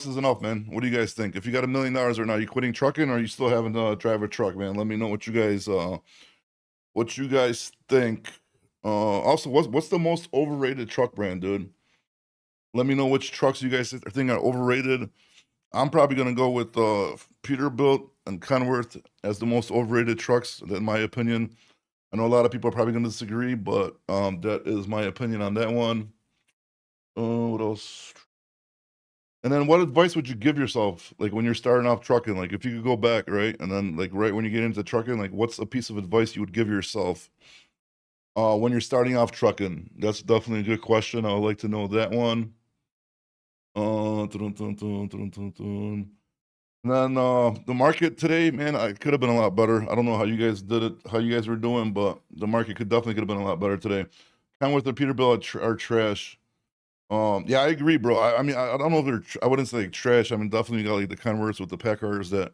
This is enough, man. What do you guys think? If you got $1 million right now, you quitting trucking or are you still having to drive a truck, man? Let me know what you guys think. Also, what's the most overrated truck brand, dude? Let me know which trucks you guys think are overrated. I'm probably gonna go with Peterbilt and Kenworth as the most overrated trucks, in my opinion. I know a lot of people are probably gonna disagree, but that is my opinion on that one. What else? And then what advice would you give yourself, like when you're starting off trucking? Like if you could go back, right? And then like right when you get into trucking, like what's a piece of advice you would give yourself when you're starting off trucking? That's definitely a good question. I would like to know that one. Dun, dun, dun, dun, dun, dun. And then the market today, man, I could have been a lot better. I don't know how you guys did it, how you guys were doing, but the market could have been a lot better today. Kenworth and Peterbilt are trash. Yeah, I agree, bro. I mean, I don't know if I wouldn't say like trash. I mean, definitely got like the Kenworths with the Packers that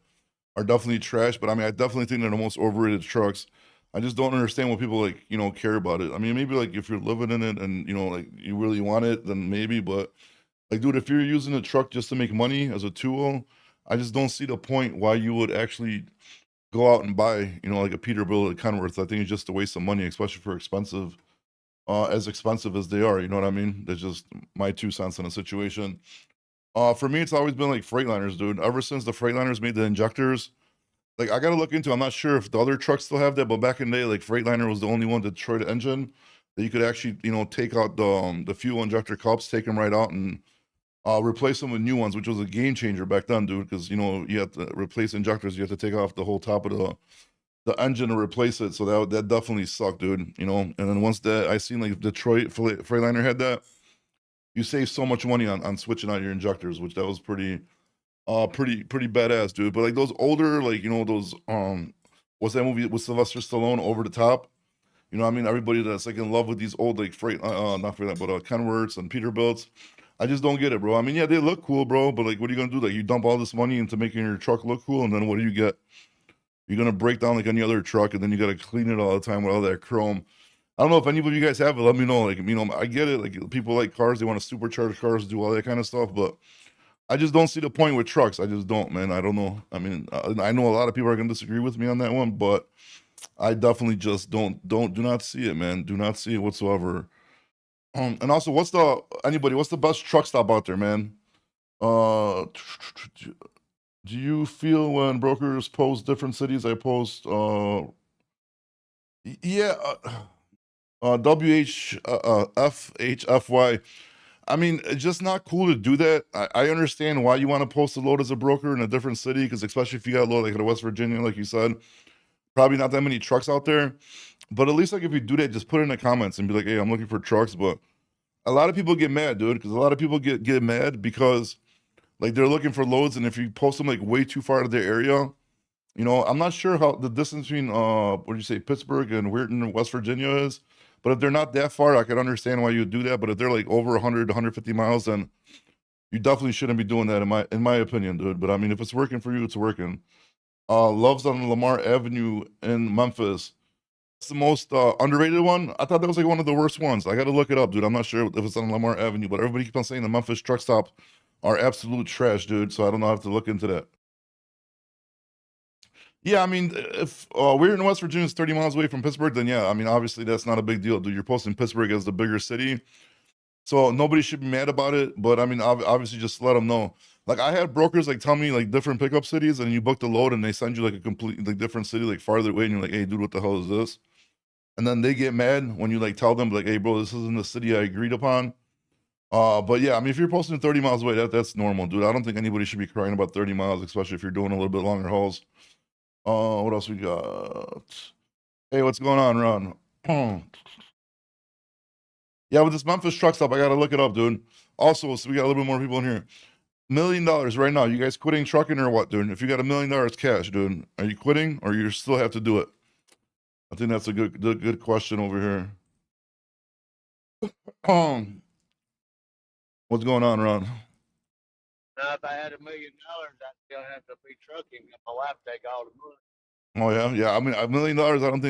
are definitely trash, but I mean, I definitely think they're the most overrated trucks. I just don't understand what people like, care about it. I mean, maybe like if you're living in it and like you really want it, then maybe, but like, dude, if you're using a truck just to make money as a tool, I just don't see the point why you would actually go out and buy, like a Peterbilt, a Kenworth. I think it's just a waste of money, especially for as expensive as they are. You know what I mean? That's just my 2 cents on the situation. For me, it's always been like Freightliners, dude. Ever since the Freightliners made the injectors, like I gotta look into. I'm not sure if the other trucks still have that, but back in the day, like Freightliner was the only one, the Detroit engine, that you could actually, take out the fuel injector cups, take them right out, and replace them with new ones, which was a game changer back then, dude. Because you have to replace injectors, you have to take off the whole top of the engine to replace it. So that definitely sucked, dude. And then once that I seen like Detroit Freightliner had that, you save so much money on switching out your injectors, which that was pretty badass, dude. But like those older, like those what's that movie with Sylvester Stallone, Over the Top? I mean, everybody that's like in love with these old like not Freight, but Kenworths and Peterbilts. I just don't get it, bro. I mean, yeah, they look cool, bro, but like, what are you gonna do? Like, you dump all this money into making your truck look cool, and then what do you get? You're gonna break down like any other truck, and then you gotta clean it all the time with all that chrome. I don't know if any of you guys have it. Let me know. Like, I get it. Like, people like cars; they want to supercharge cars, do all that kind of stuff. But I just don't see the point with trucks. I just don't, man. I don't know. I mean, I know a lot of people are gonna disagree with me on that one, but I definitely just do not see it, man. Do not see it whatsoever. And also, what's the best truck stop out there, man? Uh, do you feel when brokers post different cities, I post, yeah, FHFY. I mean, it's just not cool to do that. I understand why you want to post a load as a broker in a different city, because especially if you got a load like in West Virginia, like you said, probably not that many trucks out there. But at least like if you do that, just put it in the comments and be like, hey, I'm looking for trucks. But a lot of people get mad, dude, because a lot of people get mad because like they're looking for loads, and if you post them like way too far out of their area, I'm not sure how the distance between what do you say, Pittsburgh and Weirton, West Virginia is. But if they're not that far, I can understand why you would do that. But if they're like over 100, 150 miles, then you definitely shouldn't be doing that in my opinion, dude. But I mean, if it's working for you, it's working. Love's on Lamar Avenue in Memphis. It's the most underrated one. I thought that was like one of the worst ones. I got to look it up, dude. I'm not sure if it's on Lamar Avenue, but everybody keeps on saying the Memphis truck stops are absolute trash, dude. So I don't know. I have to look into that. Yeah, I mean, if we're in West Virginia, is 30 miles away from Pittsburgh, then yeah, I mean, obviously that's not a big deal, dude. You're posting Pittsburgh as the bigger city, so nobody should be mad about it. But I mean, obviously, just let them know. Like I had brokers like tell me like different pickup cities, and you book the load, and they send you like a complete like different city like farther away, and you're like, hey, dude, what the hell is this? And then they get mad when you like tell them like, hey, bro, this isn't the city I agreed upon. But yeah, I mean, if you're posting 30 miles away, that's normal, dude. I don't think anybody should be crying about 30 miles, especially if you're doing a little bit longer hauls. What else we got? Hey, what's going on, Ron? Yeah, with this Memphis truck stop, I gotta look it up, dude. Also, so we got a little bit more people in here. $1 million right now. You guys quitting trucking or what, dude? If you got $1 million cash, dude, are you quitting or you still have to do it? I think that's a good question over here. What's going on, Ron? Now, if I had $1 million, I'd still have to be trucking. My wife take all the money. Oh yeah. I mean, $1 million. I don't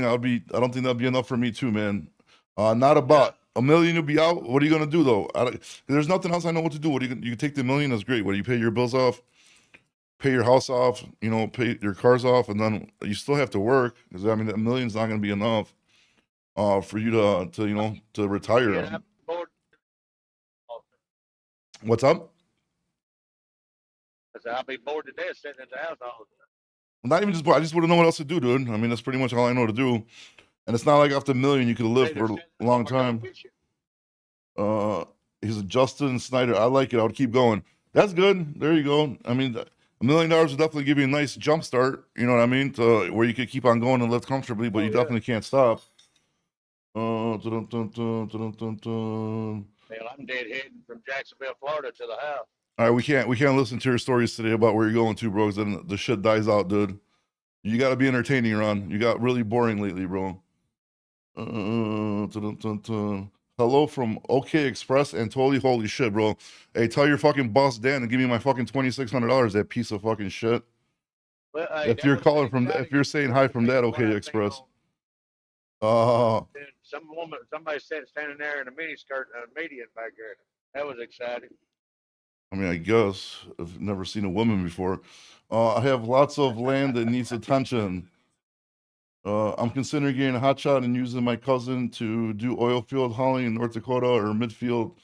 think that'd be enough for me too, man. Not a Yeah. bot. $1 million, you'll be out. What are you gonna do though? There's nothing else I know what to do. What do you take the $1 million? That's great. What do you pay your bills off, pay your house off, you know, pay your cars off, and then you still have to work because I mean, $1 million's not gonna be enough, for you to you know to retire. Yeah, I'm bored. What's up? I said, I'll be bored to death sitting at the house all the time. Not even just, I just want to know what else to do, dude. I mean, that's pretty much all I know to do. And it's not like after $1 million you could live Hey, for they're a long time. He's a Justin Snyder. I like it. I would keep going. That's good. There you go. I mean, $1 million would definitely give you a nice jump start. You know what I mean? To where you could keep on going and live comfortably, but you definitely can't stop. Hell, I'm dead heading from Jacksonville, Florida to the house. All right, we can't listen to your stories today about where you're going to, bro. 'Cause then the shit dies out, dude. You got to be entertaining, Ron. You got really boring lately, bro. Hello from OK Express and totally holy shit, bro. Hey, tell your fucking boss Dan to give me my fucking $2,600. That piece of fucking shit. Well, hey, If that you're was calling pretty from, exciting. if you're saying hi from that OK What I Express. seen on- Dude, somebody said standing there in a mini skirt and a median back there. That was exciting. I mean, I guess I've never seen a woman before. I have lots of land that needs attention. I'm considering getting a hot shot and using my cousin to do oil field hauling in North Dakota or midfield.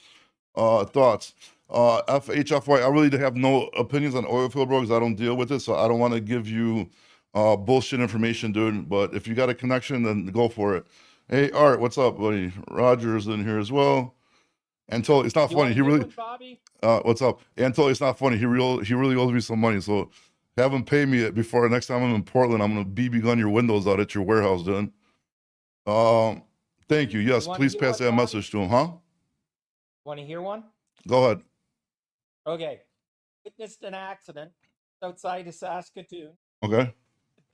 Thoughts. FHFY, I really have no opinions on oil field, bro, because I don't deal with it, so I don't want to give you bullshit information, dude. But if you got a connection, then go for it. Hey, Art, what's up, buddy? Roger's in here as well. Until it's not You funny. wanna He hear really. one, Bobby? What's up? Until it's not funny. He really owes me some money. So have him pay me it before next time I'm in Portland. I'm gonna BB gun your windows out at your warehouse, dude. Thank you. Yes, wanna please hear pass what, that Bobby? message to him, huh? Want to hear one? Go ahead. Okay. Witnessed an accident outside of Saskatoon. Okay.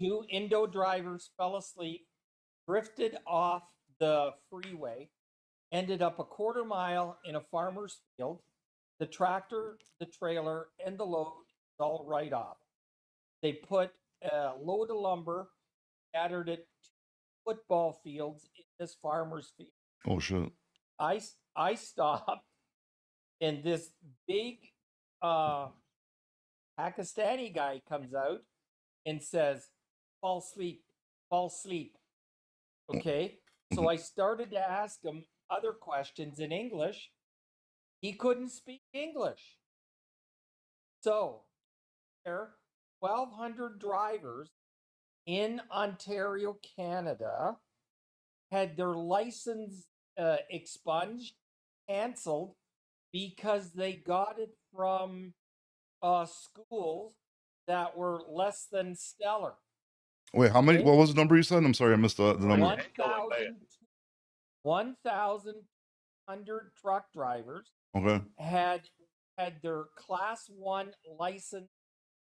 2 Indo drivers fell asleep, drifted off the freeway, ended up a quarter mile in a farmer's field. The tractor, the trailer, and the load is all right off. They put a load of lumber, scattered it 2 football fields in this farmer's field. Oh shit. I stopped, and this big Pakistani guy comes out and says, fall asleep, fall asleep. Okay. So I started to ask him other questions in English. He couldn't speak English. So there, 1,200 drivers in Ontario, Canada, had their license expunged, canceled, because they got it from schools that were less than stellar. Wait, how many? Okay. What was the number you said? I'm sorry, I missed the number. 1,100 truck drivers Okay. had their class 1 license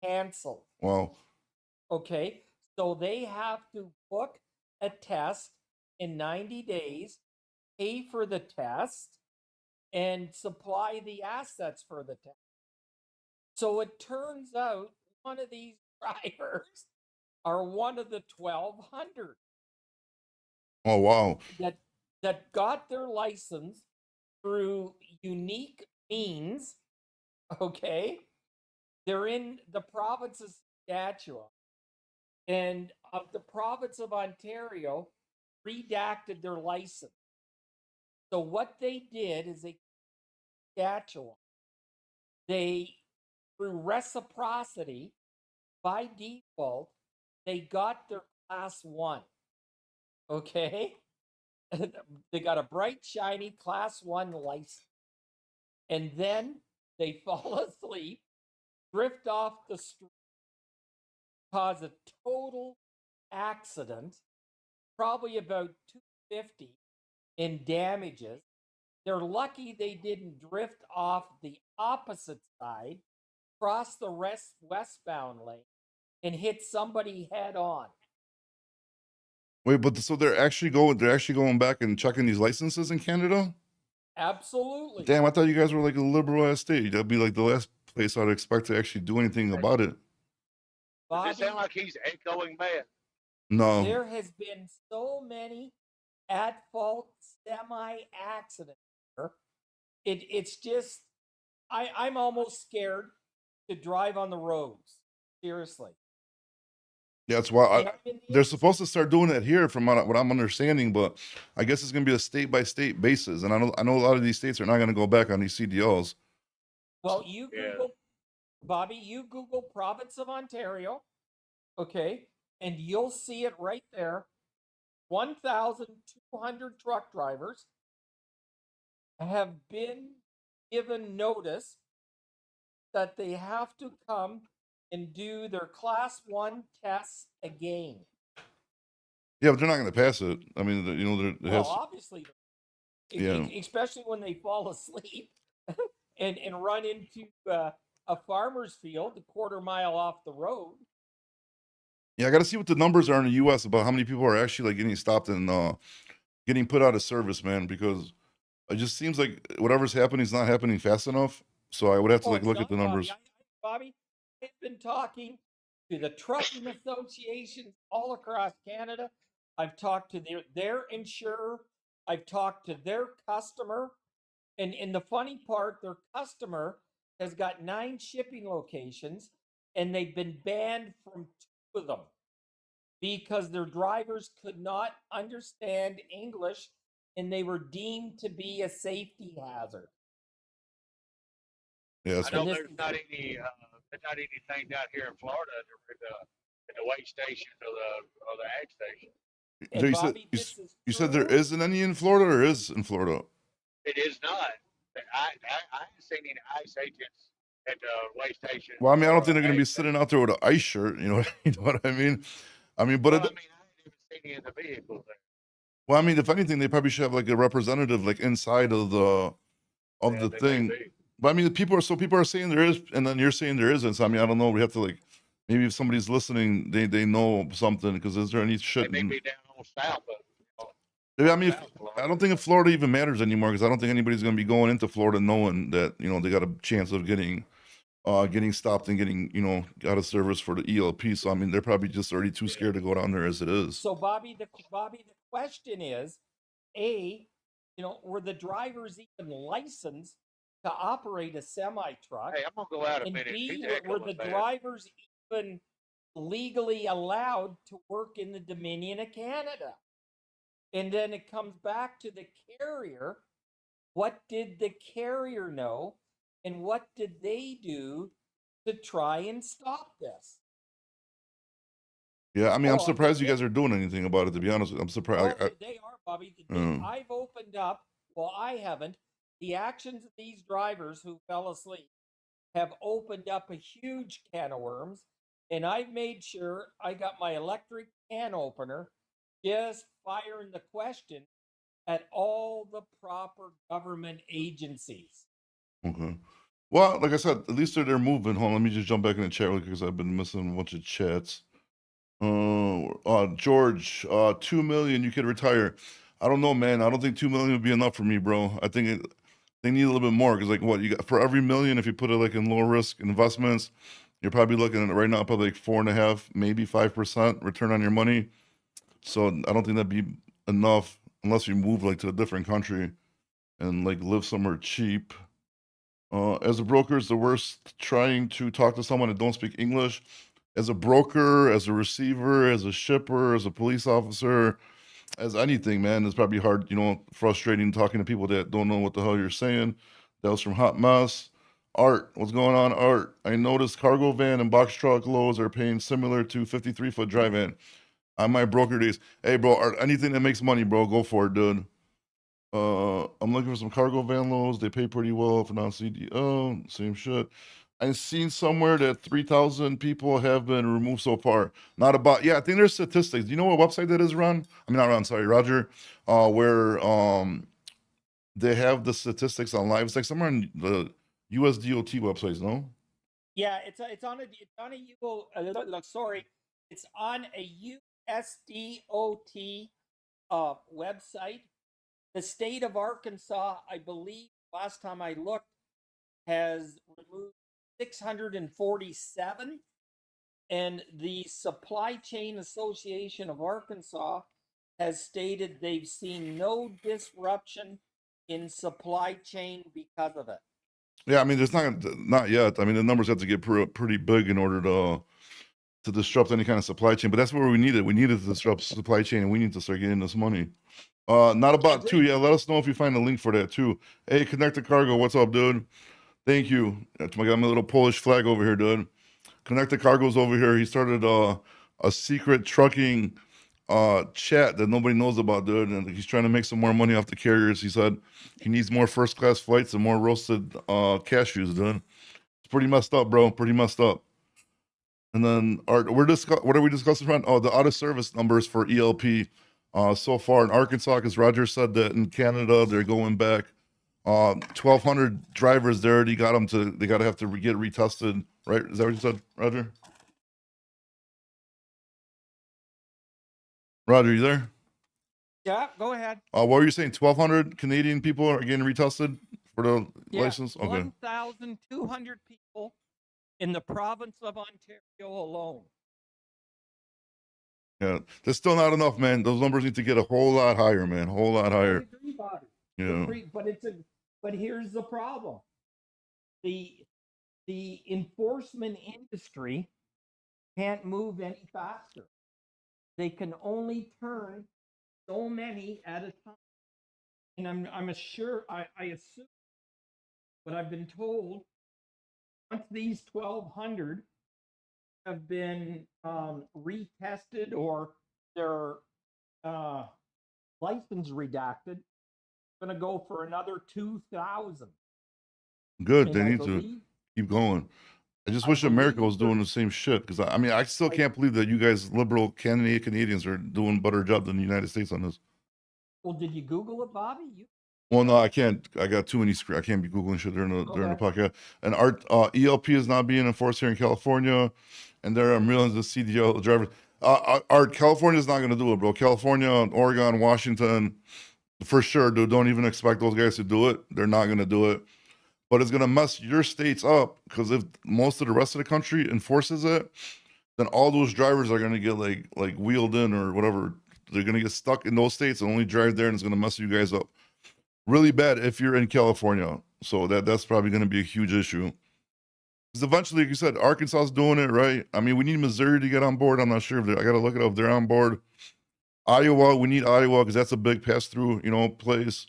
canceled. Wow. Okay. So they have to book a test in 90 days, pay for the test, and supply the assets for the test. So it turns out one of these drivers are one of the 1,200 Oh wow. that got their license through unique means. Okay. They're in the province of Saskatchewan, and of the province of Ontario redacted their license. So what they did is Saskatchewan, they, through reciprocity, by default, they got their class 1. Okay. They got a bright, shiny class 1 license. And then they fall asleep, drift off the street, cause a total accident, probably about $250 in damages. They're lucky they didn't drift off the opposite side, cross the westbound lane, and hit somebody head on. Wait, but so they're actually going back and checking these licenses in Canada? Absolutely. Damn, I thought you guys were like a liberal ass state. That'd be like the last place I'd expect to actually do anything about it. Does it sound like he's echoing bad? No. There has been so many at fault semi accident. It's just I'm almost scared to drive on the roads. Seriously. Yeah, that's why And I'm in the they're industry. supposed to start doing it here, from what I'm understanding. But I guess it's going to be a state by state basis, and I know a lot of these states are not going to go back on these CDLs. Well, you Yeah. Google, Bobby, you Google province of Ontario, okay, and you'll see it right there. 1,200 truck drivers have been given notice that they have to come and do their class 1 tests again. Yeah, but they're not going to pass it. I mean, you know, it Well, has. obviously, Yeah. especially when they fall asleep and run into a farmer's field a quarter mile off the road. Yeah, I got to see what the numbers are in the U.S. about how many people are actually like getting stopped and getting put out of service, man. Because it just seems like whatever's happening is not happening fast enough. So I would have to Oh, like it's look at not, the numbers. Bobby, I've been talking to the trucking associations all across Canada. I've talked to their insurer. I've talked to their customer. And the funny part, their customer has got 9 shipping locations, and they've been banned from 2 of them because their drivers could not understand English and they were deemed to be a safety hazard. Yeah, that's I know And this there's is not anything down here in Florida at the weigh station or the ag station. and you said Bobby, this is you said there true. isn't any in Florida, or is in Florida? It is not. I haven't seen any ICE agents at the weigh station. Well, I mean, I or, don't think they're going to be ag sitting station. out there with an ice shirt. You know, you know what I mean? I mean, but Well, I it, mean, I haven't even seen any in the vehicles there. well, I mean, if anything, they probably should have like a representative like inside of the Yeah, they may thing. be. But I mean, the people are saying there is, and then you're saying there isn't. So I mean, I don't know. We have to like, maybe if somebody's listening, they know something. Because is there any They shit? may be down on south of I mean, South Florida. I don't think if Florida even matters anymore, because I don't think anybody's going to be going into Florida knowing that, you know, they got a chance of getting stopped and getting, you know, out of service for the ELP. So I mean, they're probably just already too scared to go down there as it is. So Bobby, the question is, A, you know, were the drivers even licensed to operate a semi truck? Hey, I'm gonna go out a And minute. B, He's were echoing the bad. drivers even legally allowed to work in the Dominion of Canada? And then it comes back to the carrier. What did the carrier know? And what did they do to try and stop this? Yeah, I mean, I'm Oh, surprised you guys are doing anything about it. To be honest with you, I'm surprised. Oh, they are, Bobby. I've opened up, well, I haven't. The actions of these drivers who fell asleep have opened up a huge can of worms, and I've made sure I got my electric can opener just firing the question at all the proper government agencies. Okay. Well, like I said, at least they're moving. Hold on, let me just jump back in the chat because I've been missing a bunch of chats. George, 2 million, you could retire. I don't know, man. I don't think 2 million would be enough for me, bro. I think they need a little bit more because, like, what you got for every million, if you put it like in low risk investments, you're probably looking at right now probably like 4.5, maybe 5% return on your money. So I don't think that'd be enough unless you move like to a different country and like live somewhere cheap. As a broker, it's the worst trying to talk to someone that don't speak English. As a broker, as a receiver, as a shipper, as a police officer, as anything, man, it's probably hard, you know, frustrating talking to people that don't know what the hell you're saying. That was from Hot Mess. Art, what's going on, Art? I noticed cargo van and box truck loads are paying similar to 53-foot dry van. On my broker days. Hey, bro, Art, anything that makes money, bro, go for it, dude. I'm looking for some cargo van loads. They pay pretty well for non-CDO. Same shit. I've seen somewhere that 3,000 people have been removed so far. Not about, yeah, I think there's statistics. Do you know what website that is, Ron? I mean, not Ron, sorry, Roger. Where they have the statistics on live. It's like somewhere on the USDOT websites, no? Yeah, it's on a sorry, it's on a USDOT website. The state of Arkansas, I believe, last time I looked, has removed 647, and the Supply Chain Association of Arkansas has stated they've seen no disruption in supply chain because of it. Yeah, I mean, there's not yet. I mean, the numbers have to get pretty big in order to disrupt any kind of supply chain. But that's where we need it. We need it to disrupt supply chain, and we need to start getting this money. Not about two. Yeah, let us know if you find a link for that too. Hey, Connected Cargo, what's up, dude? Thank you. That's my little Polish flag over here, dude. Connected Cargo's over here. He started a secret trucking chat that nobody knows about, dude, and he's trying to make some more money off the carriers. He said he needs more first class flights and more roasted cashews, dude. It's pretty messed up, bro. Pretty messed up. And then what are we discussing around? Oh, the out of service numbers for ELP so far in Arkansas, because Roger said that in Canada they're going back 1,200 drivers. They already got them to. They got to have to get retested, right? Is that what you said, Roger? Roger, you there? Yeah, go ahead. What were you saying? 1,200 Canadian people are getting retested for the license? Okay. 1,200 people in the province of Ontario alone. Yeah, that's still not enough, man. Those numbers need to get a whole lot higher, man. A whole lot I higher. agree about it. Yeah. But here's the problem. The enforcement industry can't move any faster. They can only turn so many at a time. And I assume, but I've been told, once these 1,200 have been retested or their license redacted, going to go for another 2,000. Good. And They I need to believe keep going. I just I wish America believe was doing the same shit. Because I mean, I still can't believe that you guys, liberal Canadians, are doing a better job than the United States on this. Well, did you Google it, Bobby? Well, no, I can't. I got too many I can't be googling shit during the Okay. podcast. And our ELP is not being enforced here in California, and there are millions of CDL drivers. Our California is not going to do it, bro. California, Oregon, Washington, for sure, dude. Don't even expect those guys to do it. They're not going to do it. But it's going to mess your states up, because if most of the rest of the country enforces it, then all those drivers are going to get like wheeled in or whatever. They're going to get stuck in those states and only drive there, and it's going to mess you guys up really bad if you're in California. So that's probably going to be a huge issue. Because eventually, like you said, Arkansas is doing it, right? I mean, we need Missouri to get on board. I'm not sure if I got to look it up if they're on board. Iowa, we need Iowa because that's a big pass-through, place.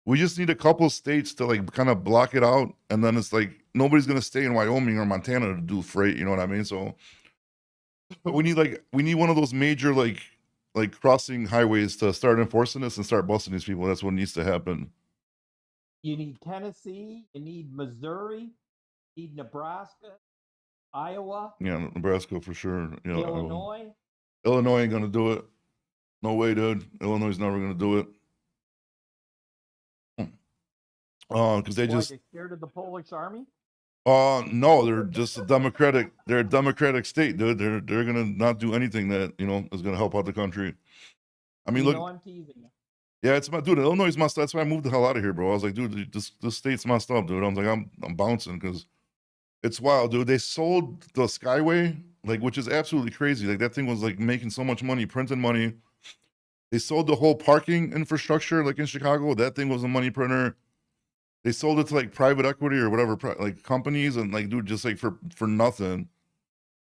We just need a couple states to like kind of block it out, and then it's like nobody's going to stay in Wyoming or Montana to do freight. You know what I mean? So we need one of those major like crossing highways to start enforcing this and start busting these people. That's what needs to happen. You need Tennessee, you need Missouri, you need Nebraska, Iowa, Yeah, Nebraska for sure. Illinois. Illinois ain't gonna do it. No way, dude. Illinois is never gonna do it. Because they Why, just they scared of the Polish army? no, they're just a democratic. They're a democratic state, dude. They're gonna not do anything that is gonna help out the country. I mean, look. I'm teasing you. Yeah, it's my dude. Illinois is messed up. That's why I moved the hell out of here, bro. I was like, dude, this state's messed up, dude. I was like, I'm bouncing because it's wild, dude. They sold the Skyway, which is absolutely crazy. Like that thing was like making so much money, printing money. They sold the whole parking infrastructure, like in Chicago. That thing was a money printer. They sold it to like private equity or whatever, like companies, and like, dude, just like for nothing.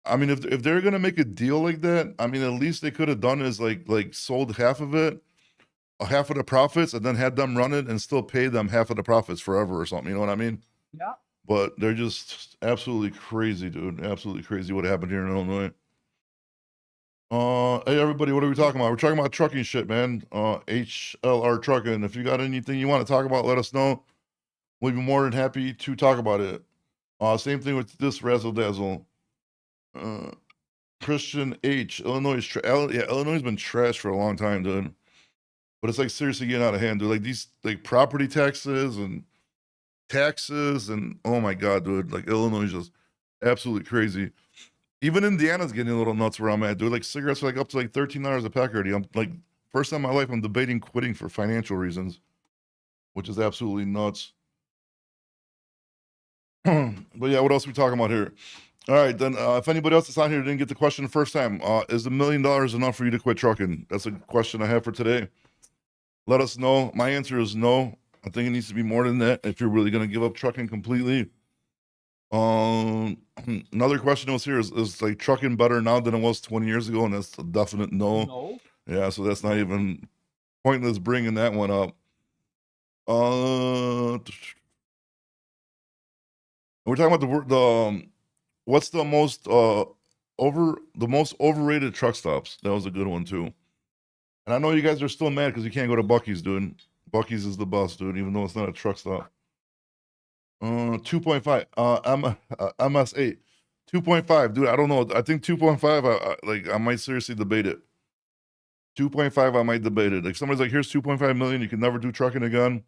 I mean, if they're gonna make a deal like that, I mean, at least they could have done is like sold half of it, half of the profits, and then had them run it and still pay them half of the profits forever or something. You know what I mean? Yeah. But they're just absolutely crazy, dude. Absolutely crazy what happened here in Illinois. Hey everybody, what are we talking about? We're talking about trucking shit, man. HLR Trucking. If you got anything you want to talk about, let us know. We'd be more than happy to talk about it. Same thing with this razzle dazzle. Christian H. Illinois Illinois has been trash for a long time, dude. But it's like seriously getting out of hand, dude. Like these property taxes and oh my god, dude. Like Illinois is just absolutely crazy. Even Indiana's getting a little nuts where I'm at, dude. Like cigarettes are like up to like $13 a pack already. I'm like, first time in my life I'm debating quitting for financial reasons, which is absolutely nuts. But yeah, what else are we talking about here? All right, then. If anybody else is on here didn't get the question the first time, is $1 million enough for you to quit trucking? That's a question I have for today. Let us know. My answer is no. I think it needs to be more than that if you're really going to give up trucking completely. Another question was here is like trucking better now than it was 20 years ago, and that's a definite no. No. Yeah, so that's not even pointless bringing that one up. We're talking about what's the most overrated truck stops? That was a good one too. And I know you guys are still mad because you can't go to Buc-ee's, dude. Buc-ee's is the best, dude, even though it's not a truck stop. 2.5. MS8. 2.5, dude. I don't know. I think 2.5. I might seriously debate it. 2.5. I might debate it. Like somebody's like, here's 2.5 million. You can never do trucking again.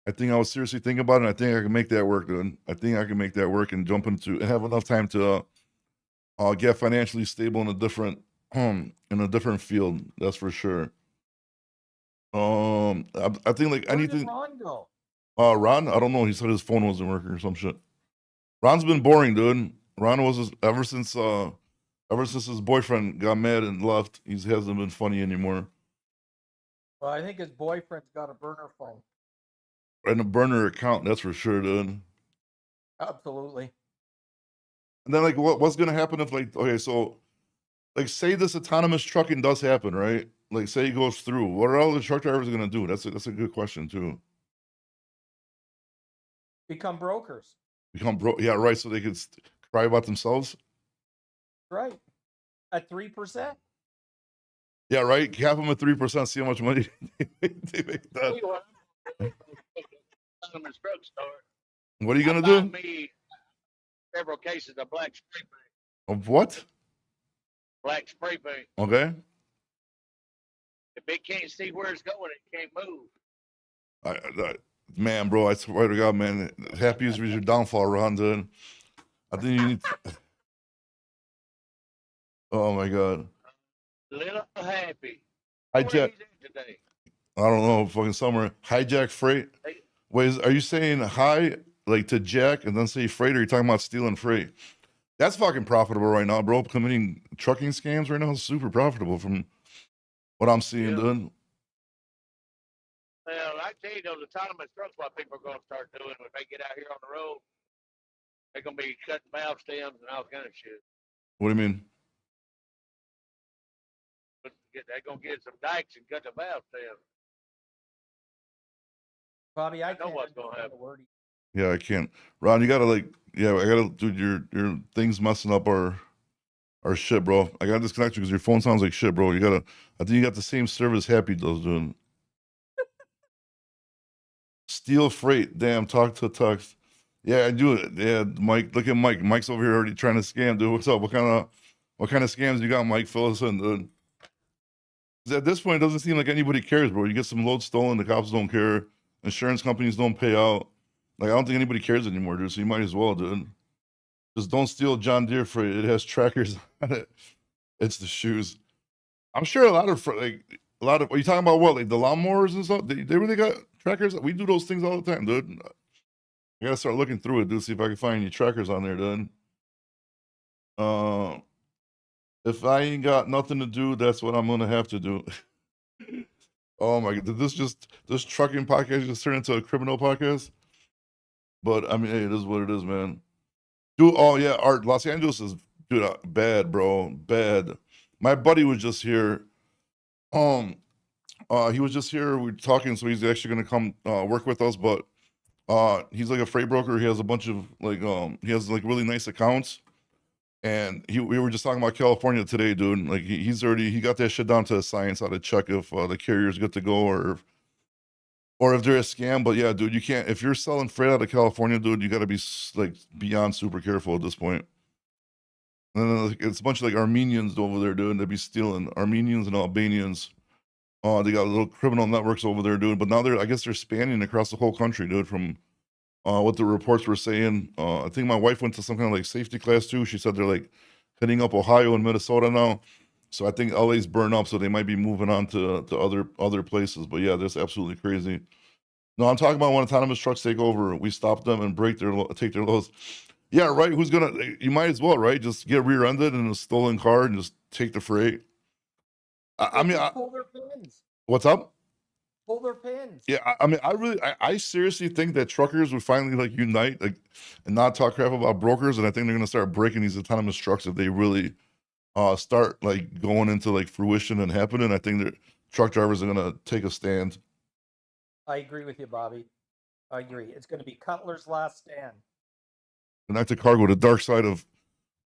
I think I would seriously think about it. And I think I can make that work, dude. I think I can make that work and jump into and have enough time to get financially stable in a different field. That's for sure. I think like Where anything. did Ron go? Ron, I don't know. He said his phone wasn't working or some shit. Ron's been boring, dude. Ron was ever since his boyfriend got mad and left. He hasn't been funny anymore. Well, I think his boyfriend's got a burner phone. And a burner account, that's for sure, dude. Absolutely. And then like what's gonna happen if like okay, so like say this autonomous trucking does happen, right? Like say it goes through. What are all the truck drivers gonna do? That's a good question too. Become brokers. Become broke. Yeah, right. So they could cry about themselves. Right. At 3%. Yeah, right. Cap them at 3%. See how much money they make that. Tell you what, autonomous drugstore. What are you gonna Buy do? me several cases of black spray paint. Of what? Black spray paint. Okay. If it can't see where it's going, it can't move. Man, bro, I swear to God, man, happy is your downfall, Ron, dude. I think you need. Oh my God. Little happy. Hijack. Where he's at today? I don't know, fucking somewhere. Hijack freight. Wait, are you saying hi like to Jack and then say freight, or are you talking about stealing freight? That's fucking profitable right now, bro. Committing trucking scams right now is super profitable from what I'm seeing, Yeah. dude. Well, I tell you, those autonomous trucks, what people are going to start doing when they get out here on the road, they're going to be cutting valve stems and all kind of shit. What do you mean? But they're going to get some dikes and cut the valve stems. Bobby, I know can't what's gonna understand a happen. word he- Yeah, I can't. Ron, you gotta like, yeah, I gotta, dude, your thing's messing up our shit, bro. I gotta disconnect you because your phone sounds like shit, bro. I think you got the same service Happy does, dude. Steal freight, damn, talk to text. Yeah, I do it. Yeah, Mike, look at Mike. Mike's over here already trying to scam, dude. What's up? What kind of scams you got, Mike? Fill us in, dude. 'Cause at this point, it doesn't seem like anybody cares, bro. You get some load stolen, the cops don't care. Insurance companies don't pay out. Like, I don't think anybody cares anymore, dude. So you might as well, dude. Just don't steal John Deere freight. It has trackers on it. It's the shoes. I'm sure a lot of, are you talking about what? Like the lawnmowers and stuff? They really got trackers? We do those things all the time, dude. I gotta start looking through it, dude, see if I can find any trackers on there, dude. If I ain't got nothing to do, that's what I'm gonna have to do. Oh my God, did this trucking podcast just turn into a criminal podcast? But I mean, hey, it is what it is, man. Dude, oh yeah, Art, Los Angeles is, dude, bad, bro, bad. My buddy was just here. He was just here. We were talking, so he's actually gonna come work with us. But he's like a freight broker. He has a bunch of like he has like really nice accounts. And we were just talking about California today, dude. Like he got that shit down to a science, how to check if the carrier's good to go or if they're a scam. But yeah, dude, you can't, if you're selling freight out of California, dude, you got to be like beyond super careful at this point. And then like, it's a bunch of like Armenians over there, dude. They be stealing Armenians and Albanians. They got little criminal networks over there, dude. But now I guess they're spanning across the whole country, dude. From what the reports were saying, I think my wife went to some kind of like safety class too. She said they're like hitting up Ohio and Minnesota now. So I think LA's burned up, so they might be moving on to other places. But yeah, that's absolutely crazy. No, I'm talking about when autonomous trucks take over, we stop them and take their loads. Yeah, right. Who's gonna? You might as well, right? Just get rear-ended in a stolen car and just take the freight. I mean, Just pull their pins. what's up? Pull their pins. Yeah, I mean, I seriously think that truckers would finally like unite, like, and not talk crap about brokers. And I think they're gonna start breaking these autonomous trucks if they really start like going into like fruition and happening. I think that truck drivers are gonna take a stand. I agree with you, Bobby. I agree. It's going to be Cutler's last stand. Connected cargo, the dark side of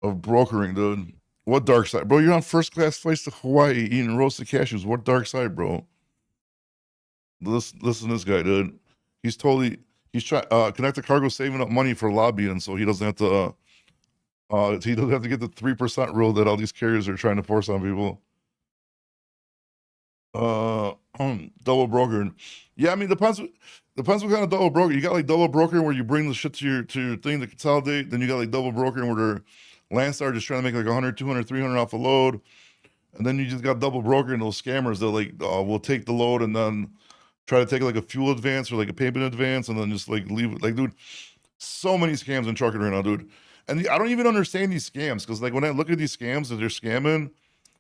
brokering, dude. What dark side, bro? You're on first class flights to Hawaii eating roasted cashews. What dark side, bro? Listen to this guy, dude. He's trying. Connected cargo saving up money for lobbying, so he doesn't have to. He doesn't have to get the 3% rule that all these carriers are trying to force on people. Double brokering. Yeah, I mean, depends what kind of double broker. You got like double brokering where you bring the shit to your thing to consolidate. Then you got like double brokering where they're Landstar just trying to make like 100, 200, 300 off a load. And then you just got double brokering those scammers that like will take the load and then try to take like a fuel advance or like a payment advance and then just like leave it. Like, dude, so many scams in trucking right now, dude. And I don't even understand these scams because like when I look at these scams that they're scamming,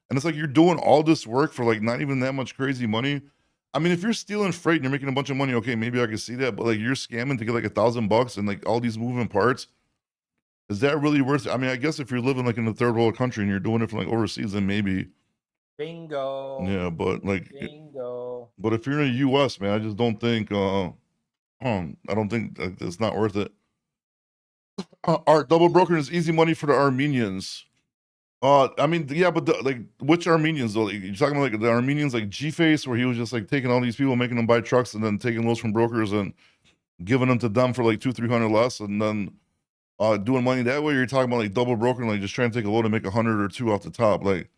and it's like you're doing all this work for like not even that much crazy money. I mean, if you're stealing freight and you're making a bunch of money, okay, maybe I can see that. But like you're scamming to get like $1,000 and like all these moving parts, is that really worth it? I mean, I guess if you're living like in a third world country and you're doing it from like overseas, then maybe. Bingo. Yeah, but like, Bingo. but if you're in the U.S., man, I just don't think. I don't think it's not worth it. Art double brokering is easy money for the Armenians. I mean, yeah, but like, which Armenians though? Like, you're talking about like the Armenians, like G-Face, where he was just like taking all these people, making them buy trucks, and then taking those from brokers and giving them to them for like 200-300 less, and then doing money that way. Or you're talking about like double brokering, like just trying to take a load and make 100 or 2 off the top. Like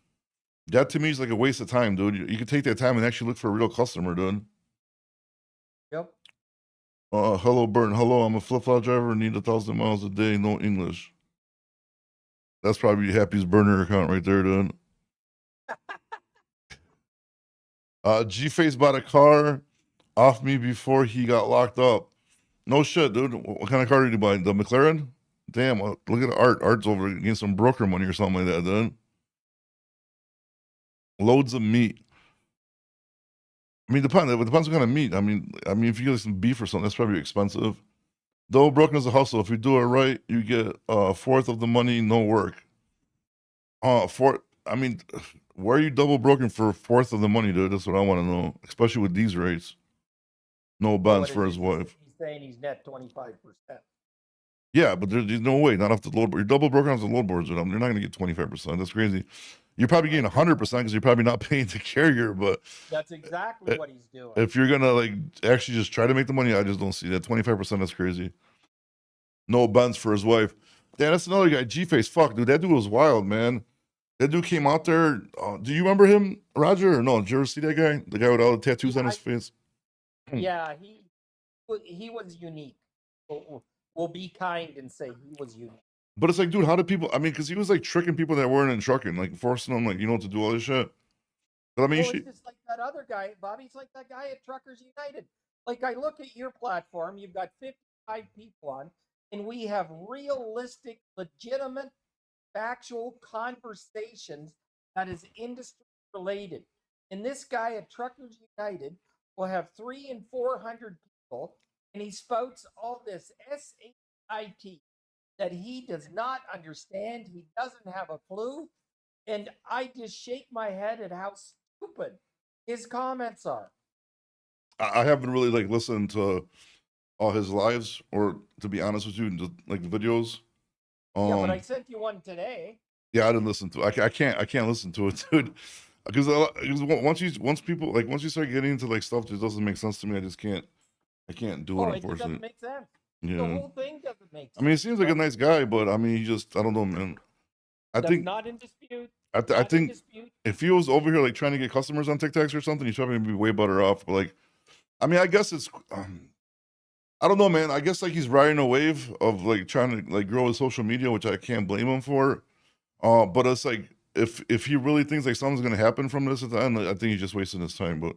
that to me is like a waste of time, dude. You could take that time and actually look for a real customer, dude. Yep. Hello, Burton. Hello, I'm a flip-flop driver. Need 1,000 miles a day. No English. That's probably Happy's burner account right there, dude. G-Face bought a car off me before he got locked up. No shit, dude. What kind of car did you buy? The McLaren? Damn, look at Art. Art's over getting some broker money or something like that, dude. Loads of meat. I mean, it depends what kind of meat. I mean, if you get like some beef or something, that's probably expensive. Though broken is a hustle. If you do it right, you get a fourth of the money, no work. I mean, where are you double broken for a fourth of the money, dude? That's what I want to know, especially with these rates. No bonds for his wife. He's saying he's net 25%. Yeah, but there's no way, not off the load board. You're double broken off the load boards with them. You're not going to get 25%. That's crazy. You're probably getting 100% because you're probably not paying the carrier. But that's exactly what he's doing. If you're gonna like actually just try to make the money, I just don't see that 25%. That's crazy. No bonds for his wife. Damn, that's another guy. G-Face. Fuck, dude, that dude was wild, man. That dude came out there. Do you remember him, Roger? Or no? Did you ever see that guy? The guy with all the tattoos on his face. Yeah, he was unique. We'll be kind and say he was unique. But it's like, dude, how do people? I mean, because he was like tricking people that weren't in trucking, like forcing them, like to do all this shit. But I mean, it's just like that other guy, Bobby's like that guy at Truckers United. Like I look at your platform, you've got 55 people on, and we have realistic, legitimate, factual conversations that is industry related. And this guy at Truckers United will have 300 and 400 people, and he spouts all this SHIT that he does not understand. He doesn't have a clue. And I just shake my head at how stupid his comments are. I haven't really like listened to all his lives, or to be honest with you, just like the videos. Yeah, but I sent you one today. Yeah, I didn't listen to it. I can't listen to it, dude. Because once you start getting into like stuff that doesn't make sense to me, I can't do it. It doesn't make sense. Yeah. The whole thing doesn't make sense. I mean, he seems like a nice guy, but I mean, I don't know, man. I think not in dispute. I think if he was over here like trying to get customers on TikToks or something, he's probably be way better off. But like, I mean, I guess it's I don't know, man. I guess like he's riding a wave of like trying to like grow his social media, which I can't blame him for. But it's like if he really thinks like something's gonna happen from this at the end, I think he's just wasting his time. But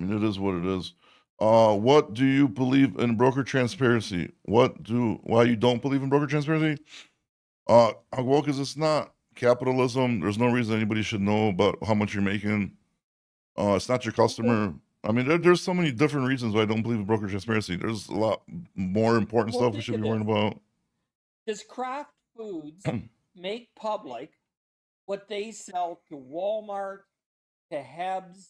I mean, it is what it is. What do you believe in broker transparency? Why you don't believe in broker transparency? Well, because it's not capitalism. There's no reason anybody should know about how much you're making. It's not your customer. I mean, there's so many different reasons why I don't believe in broker transparency. There's a lot more important Well, stuff we think should of be worrying this. about. Does Kraft Foods make public what they sell to Walmart, to Hebs,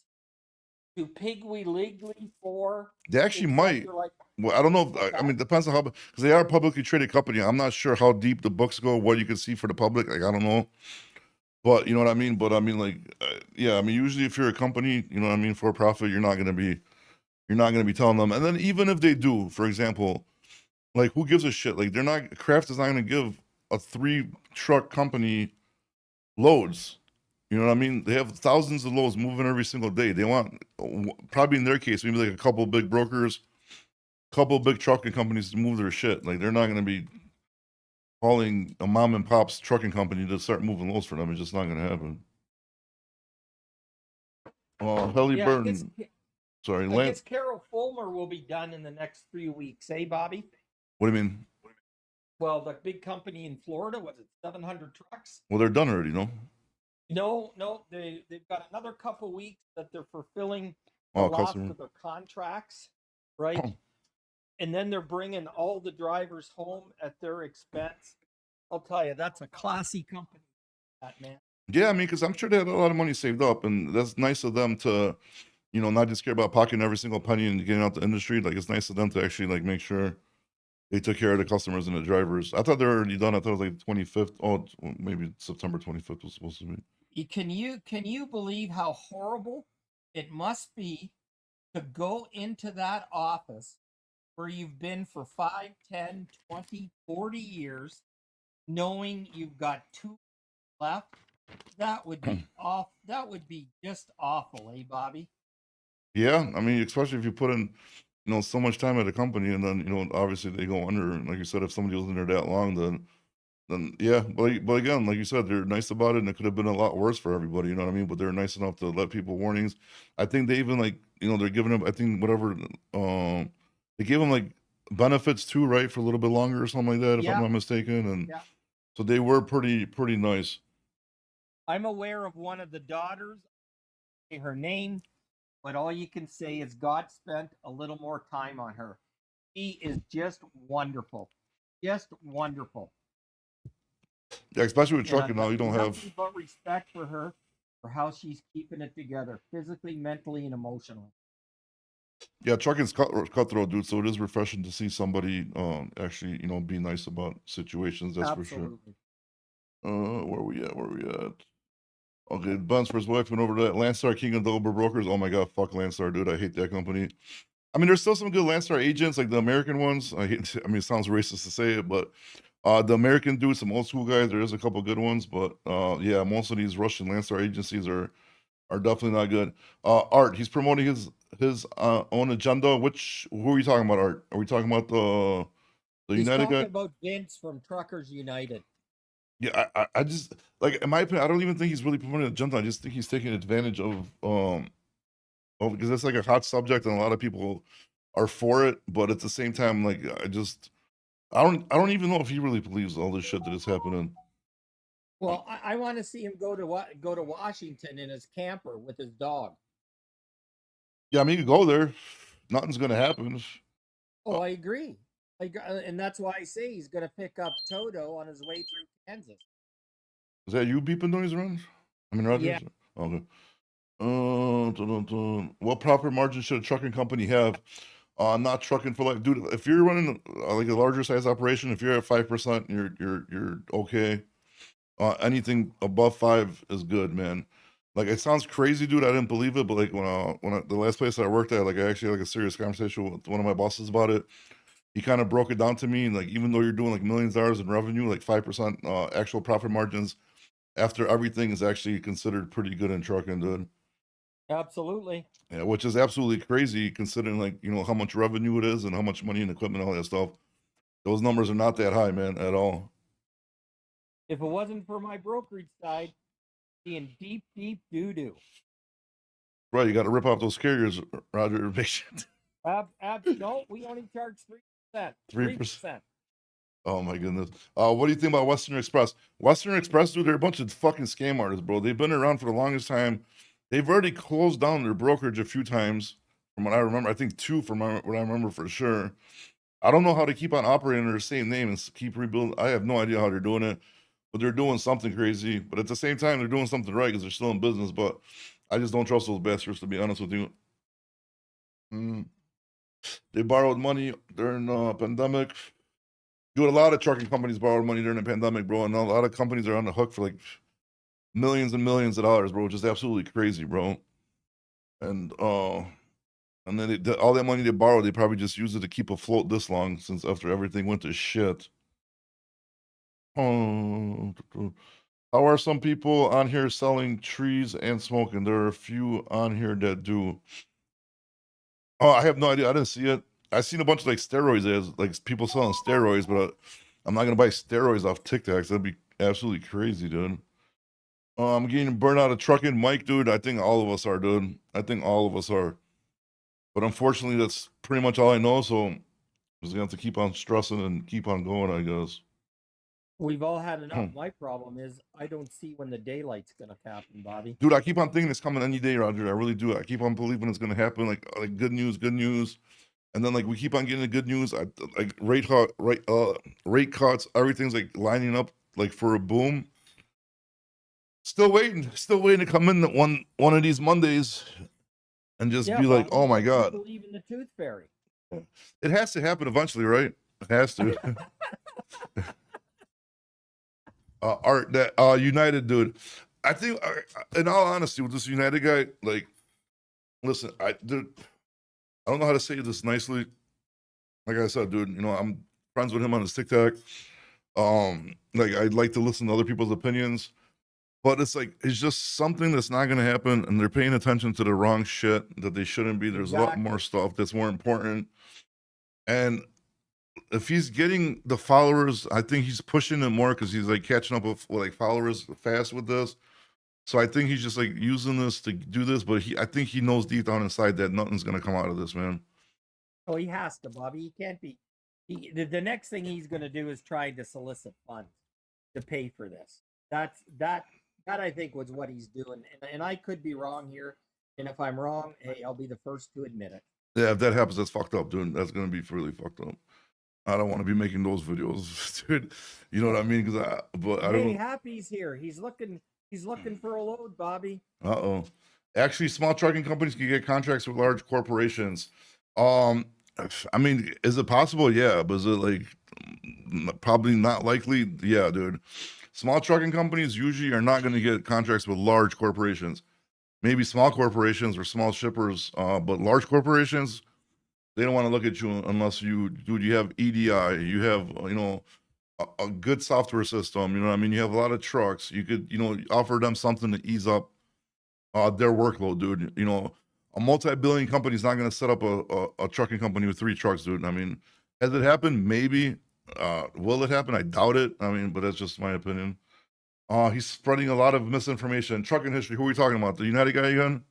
to Piggly Wiggly for? They actually might. etc. Like Well, I don't know. If, what's I mean, that? it depends on how, because they are a publicly traded company. I'm not sure how deep the books go, what you can see for the public. Like, I don't know. But you know what I mean? But I mean, like, yeah, I mean, usually if you're a company, you know what I mean, for profit, you're not gonna be telling them. And then even if they do, for example, like, who gives a shit? Like, Kraft is not gonna give a 3-truck company loads. You know what I mean? They have thousands of loads moving every single day. They want, probably in their case, maybe like a couple big brokers, couple big trucking companies to move their shit. Like, they're not gonna be calling a mom and pop's trucking company to start moving loads for them. It's just not gonna happen. Helly Yeah, Burton, sorry, I Lance. guess Carol Fulmer will be done in the next 3 weeks, eh, Bobby? What do you mean? Well, the big company in Florida, was it 700 trucks? Well, they're done already, no? No, they've got another couple weeks that they're fulfilling the Oh, last customer. of their contracts, right? And then they're bringing all the drivers home at their expense. I'll tell you, that's a classy company, that man. Yeah, I mean, because I'm sure they had a lot of money saved up, and that's nice of them to, you know, not just care about pocketing every single penny and getting out the industry. Like, it's nice of them to actually like make sure they took care of the customers and the drivers. I thought they were already done. I thought it was like 25th. Oh, maybe September 25th was supposed to be. Can you believe how horrible it must be to go into that office where you've been for 5, 10, 20, 40 years, knowing you've got 2 left? That would be off. That would be just awful, eh, Bobby? Yeah, I mean, especially if you put in, you know, so much time at a company, and then, you know, obviously they go under. And like you said, if somebody was in there that long, then yeah. But again, like you said, they're nice about it, and it could have been a lot worse for everybody. You know what I mean? But they're nice enough to let people warnings. I think they even, like, you know, they're giving them, I think, whatever, they gave them like benefits too, right, for a little bit longer or something like that, if I'm Yeah, not mistaken. And yeah. so they were pretty nice. I'm aware of one of the daughters. Say her name, but all you can say is God spent a little more time on her. She is just wonderful, just wonderful. Yeah, especially with And I've trucking now, got you don't have. nothing but respect for her, for how she's keeping it together, physically, mentally, and emotionally. Yeah, trucking's cutthroat, dude. So it is refreshing to see somebody actually, you know, be nice about situations. That's for sure. Absolutely. Where we at? Where we at? Okay, Buns for his wife went over to that Landstar King of Dover Brokers. Oh my god, fuck Landstar, dude. I hate that company. I mean, there's still some good Landstar agents, like the American ones. I mean, it sounds racist to say it, but the American dudes, some old school guys, there is a couple good ones, but yeah, most of these Russian Landstar agencies are definitely not good. Art, he's promoting his own agenda. Who are you talking about, Art? Are we talking about the He's United talking guy? about Vince from Truckers United. Yeah, I just, like, in my opinion, I don't even think he's really promoting agenda. I just think he's taking advantage of because it's like a hot subject and a lot of people are for it, but at the same time, like, I don't even know if he really believes all this shit that is happening. Well, I want to see him go to Washington in his camper with his dog. Yeah, I mean, you go there, nothing's gonna happen. Oh, I agree. And that's why I say he's going to pick up Toto on his way through Kansas. Is that you beeping noise around? I mean, Rogers? Yeah. Okay. What profit margin should a trucking company have? Not trucking for life, dude. If you're running like a larger size operation, if you're at 5%, you're okay. Anything above 5 is good, man. Like, it sounds crazy, dude. I didn't believe it, but like the last place I worked at, like, I actually had like a serious conversation with one of my bosses about it. He kind of broke it down to me, and like, even though you're doing like millions of dollars in revenue, like 5% actual profit margins after everything is actually considered pretty good in trucking, dude. Absolutely. Yeah, which is absolutely crazy considering, like, you know, how much revenue it is and how much money and equipment and all that stuff. Those numbers are not that high, man, at all. If it wasn't for my brokerage side, be in deep doo doo. Right, you got to rip off those carriers, Roger. No, we only charge 3%. 3%. Oh my goodness. What do you think about Western Express? Western Express, dude, they're a bunch of fucking scam artists, bro. They've been around for the longest time. They've already closed down their brokerage a few times, from what I remember. I think 2 from what I remember for sure. I don't know how to keep on operating under the same name and keep rebuilding. I have no idea how they're doing it, but they're doing something crazy. But at the same time, they're doing something right because they're still in business. But I just don't trust those bastards, to be honest with you. They borrowed money during the pandemic. Dude, a lot of trucking companies borrowed money during the pandemic, bro, and a lot of companies are on the hook for like millions and millions of dollars, bro, which is absolutely crazy, bro. And then all that money they borrowed, they probably just used it to keep afloat this long, since after everything went to shit. How are some people on here selling trees and smoking? There are a few on here that do. Oh, I have no idea. I didn't see it. I seen a bunch of like steroids ads, like people selling steroids, but I'm not gonna buy steroids off TikToks. That'd be absolutely crazy, dude. I'm getting burned out of trucking, Mike, dude. I think all of us are, dude. I think all of us are. But unfortunately, that's pretty much all I know. So I'm just gonna have to keep on stressing and keep on going, I guess. We've all had enough. My problem is I don't see when the daylight's gonna happen, Bobby. Dude, I keep on thinking it's coming any day, Roger. I really do. I keep on believing it's gonna happen. Like good news, and then like we keep on getting the good news. Like rate cuts, everything's like lining up like for a boom. Still waiting to come in one of these Mondays and just be like, Bobby, oh my you god, believe in the tooth fairy. it has to happen eventually, right? It has to. Art that United dude. I think, in all honesty, with this United guy, like, listen, I don't know how to say this nicely. Like I said, dude, I'm friends with him on his TikTok. Like I'd like to listen to other people's opinions, but it's like it's just something that's not going to happen, and they're paying attention to the wrong shit that they shouldn't be. There's a lot more stuff that's more important, and if he's getting the followers, I think he's pushing it more because he's like catching up with like followers fast with this. So I think he's just like using this to do this, but I think he knows deep down inside that nothing's gonna come out of this, man. Oh, he has to, Bobby. He can't be. The next thing he's gonna do is try to solicit funds to pay for this. That I think was what he's doing, and I could be wrong here. And if I'm wrong, hey, I'll be the first to admit it. Yeah, if that happens, that's fucked up, dude. That's gonna be really fucked up. I don't want to be making those videos, dude. You know what I mean? Because I don't. Happy's here. He's looking for a load, Bobby. Actually, small trucking companies can get contracts with large corporations. I mean, is it possible? Yeah, but is it like probably not likely? Yeah, dude. Small trucking companies usually are not going to get contracts with large corporations. Maybe small corporations or small shippers, but large corporations, they don't want to look at you unless you have EDI, you have, a good software system, you know what I mean? You have a lot of trucks. You could, offer them something to ease up their workload, dude. A multi-billion company is not going to set up a trucking company with 3 trucks, dude. I mean, has it happened? Maybe. Will it happen? I doubt it. I mean, but that's just my opinion. He's spreading a lot of misinformation. Trucking history. Who are we talking about? The United guy again?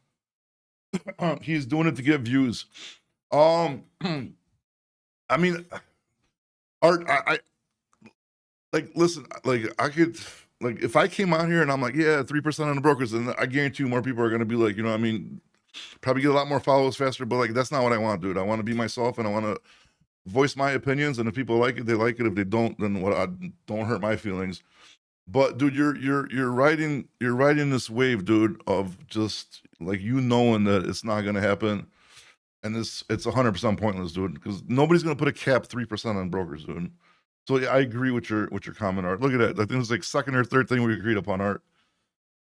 He's doing it to get views. I mean, Art, I like, listen, like I could, like if I came out here and I'm like, yeah, 3% on the brokers, and I guarantee you more people are going to be like, what I mean, probably get a lot more followers faster, but like, that's not what I want, dude. I want to be myself and I want to voice my opinions, and if people like it, they like it. If they don't, then don't hurt my feelings. But dude, you're riding this wave, dude, of just like, knowing that it's not going to happen. And it's 100% pointless, dude, because nobody's going to put a cap 3% on brokers, dude. So yeah, I agree with your comment, Art. Look at that. I think it's like second or third thing we agreed upon, Art.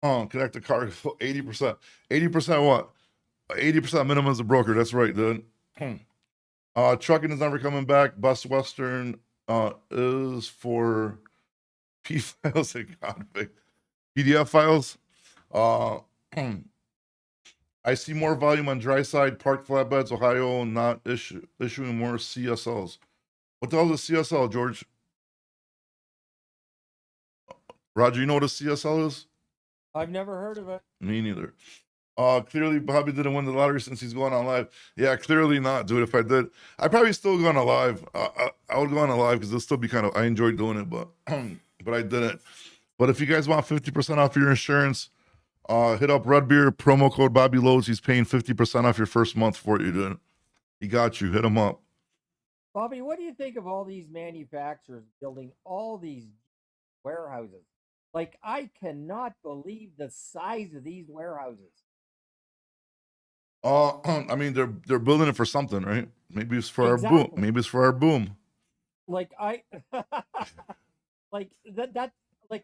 Connect the car 80%. 80% what? 80% minimum as a broker. That's right, dude. Trucking is never coming back. Best Western is for P files and config. PDF files. I see more volume on dry side, parked flatbeds, Ohio, not issuing more CSLs. What the hell is a CSL, George? Roger, you know what a CSL is? I've never heard of it. Me neither. Clearly Bobby didn't win the lottery since he's going on live. Yeah, clearly not, dude. If I did, I'd probably still go on a live. I would go on a live because it'll still be kind of. I enjoyed doing it, but but I didn't. But if you guys want 50% off your insurance, hit up Redbeard promo code Bobby Loads. He's paying 50% off your first month for you, dude. He got you. Hit him up. Bobby, what do you think of all these manufacturers building all these warehouses? Like, I cannot believe the size of these warehouses. I mean, they're building it for something, right? Maybe it's for our boom. Exactly. Maybe it's for our boom. Like like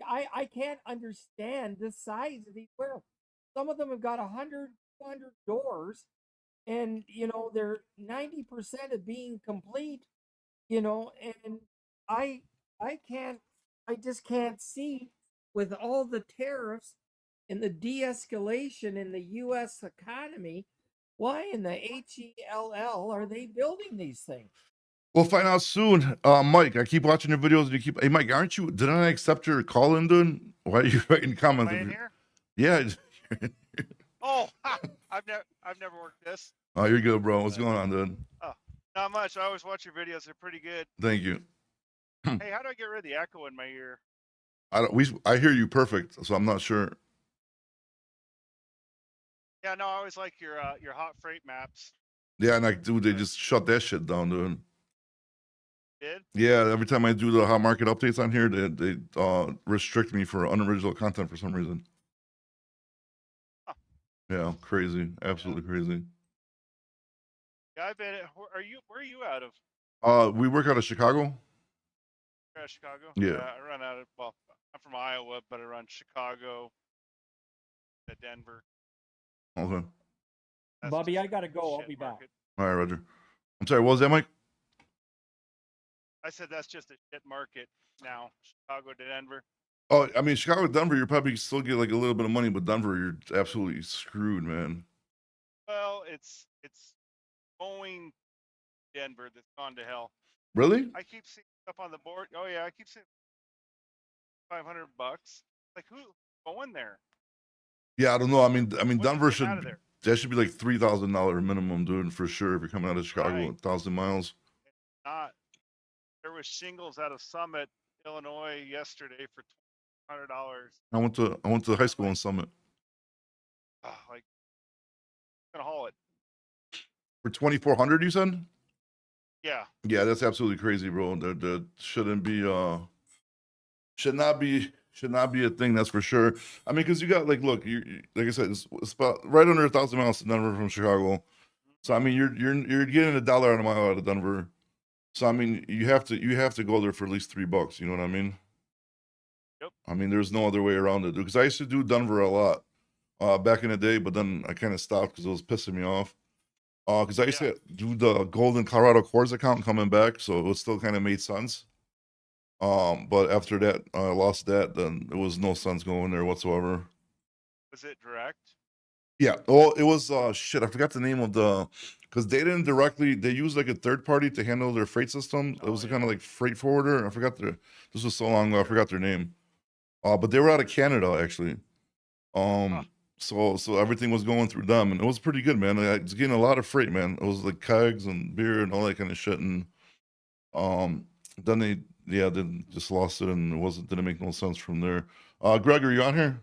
I can't understand the size of these warehouses. Some of them have got 100, 200 doors, and they're 90% of being complete. And I I just can't see, with all the tariffs and the de-escalation in the U.S. economy, why in the HELL are they building these things? We'll find out soon. Mike, I keep watching your videos and you keep. Hey, Mike, aren't you? Didn't I accept your call in, dude? Why are you writing comments? Am I in here? Yeah. Oh, ha! I've never worked this. Oh, you're good, bro. What's going on, dude? Not much. I always watch your videos. They're pretty good. Thank you. Hey, how do I get rid of the echo in my ear? I hear you perfect, so I'm not sure. Yeah, no, I always like your hot freight maps. Yeah, and like, dude, they just shut that shit down, dude. Did? Yeah, every time I do the hot market updates on here, they restrict me for unoriginal content for some reason. Huh. Yeah, crazy, absolutely crazy. Yeah, I bet. Where are you out of? We work out of Chicago. You're out of Chicago. Yeah. I run out of. Well, I'm from Iowa, but I run Chicago, to Denver. Okay. That's Bobby, just I gotta go. I'll shit be back. market. All right, Roger. I'm sorry. What was that, Mike? I said that's just a shit market now. Chicago to Denver. Oh, I mean, Chicago, Denver, you probably still get like a little bit of money, but Denver, you're absolutely screwed, man. Well, it's Boeing Denver that's gone to hell. Really? I keep seeing up on the board. Oh yeah, I keep seeing $500. Like who's going there? Yeah, I don't know. I mean, What's Denver getting out of should there? that should be like $3,000 minimum, dude, for sure. If you're coming out of Chicago, Right. 1,000 miles. Not. There was shingles out of Summit, Illinois yesterday for $200. I went to high school in Summit Like, gonna haul it. for 2,400. You said? Yeah. Yeah, that's absolutely crazy, bro. That shouldn't be should not be a thing. That's for sure. I mean, because you got like, look, like I said, it's about right under 1,000 miles to Denver from Chicago. So I mean, you're getting $1 on a mile out of Denver. So I mean, you have to go there for at least $3. You know what I mean? Yep. I mean, there's no other way around it, dude. Because I used to do Denver a lot back in the day, but then I kind of stopped because it was pissing me off. Because I used to do the Golden Colorado Cores account coming back, so it still kind of made sense. But after that, I lost that. Then it was no sense going there whatsoever. Was it direct? Yeah. Well, it was shit. I forgot the name of the because they didn't directly. They used like a third party to handle their freight system. It was Oh, kind of like freight forwarder. I forgot their. This was so long ago. I forgot their name. But they were out of Canada actually. Huh. So everything was going through them, and it was pretty good, man. I was getting a lot of freight, man. It was like kegs and beer and all that kind of shit, and then they just lost it, and didn't make no sense from there. Greg, are you on here?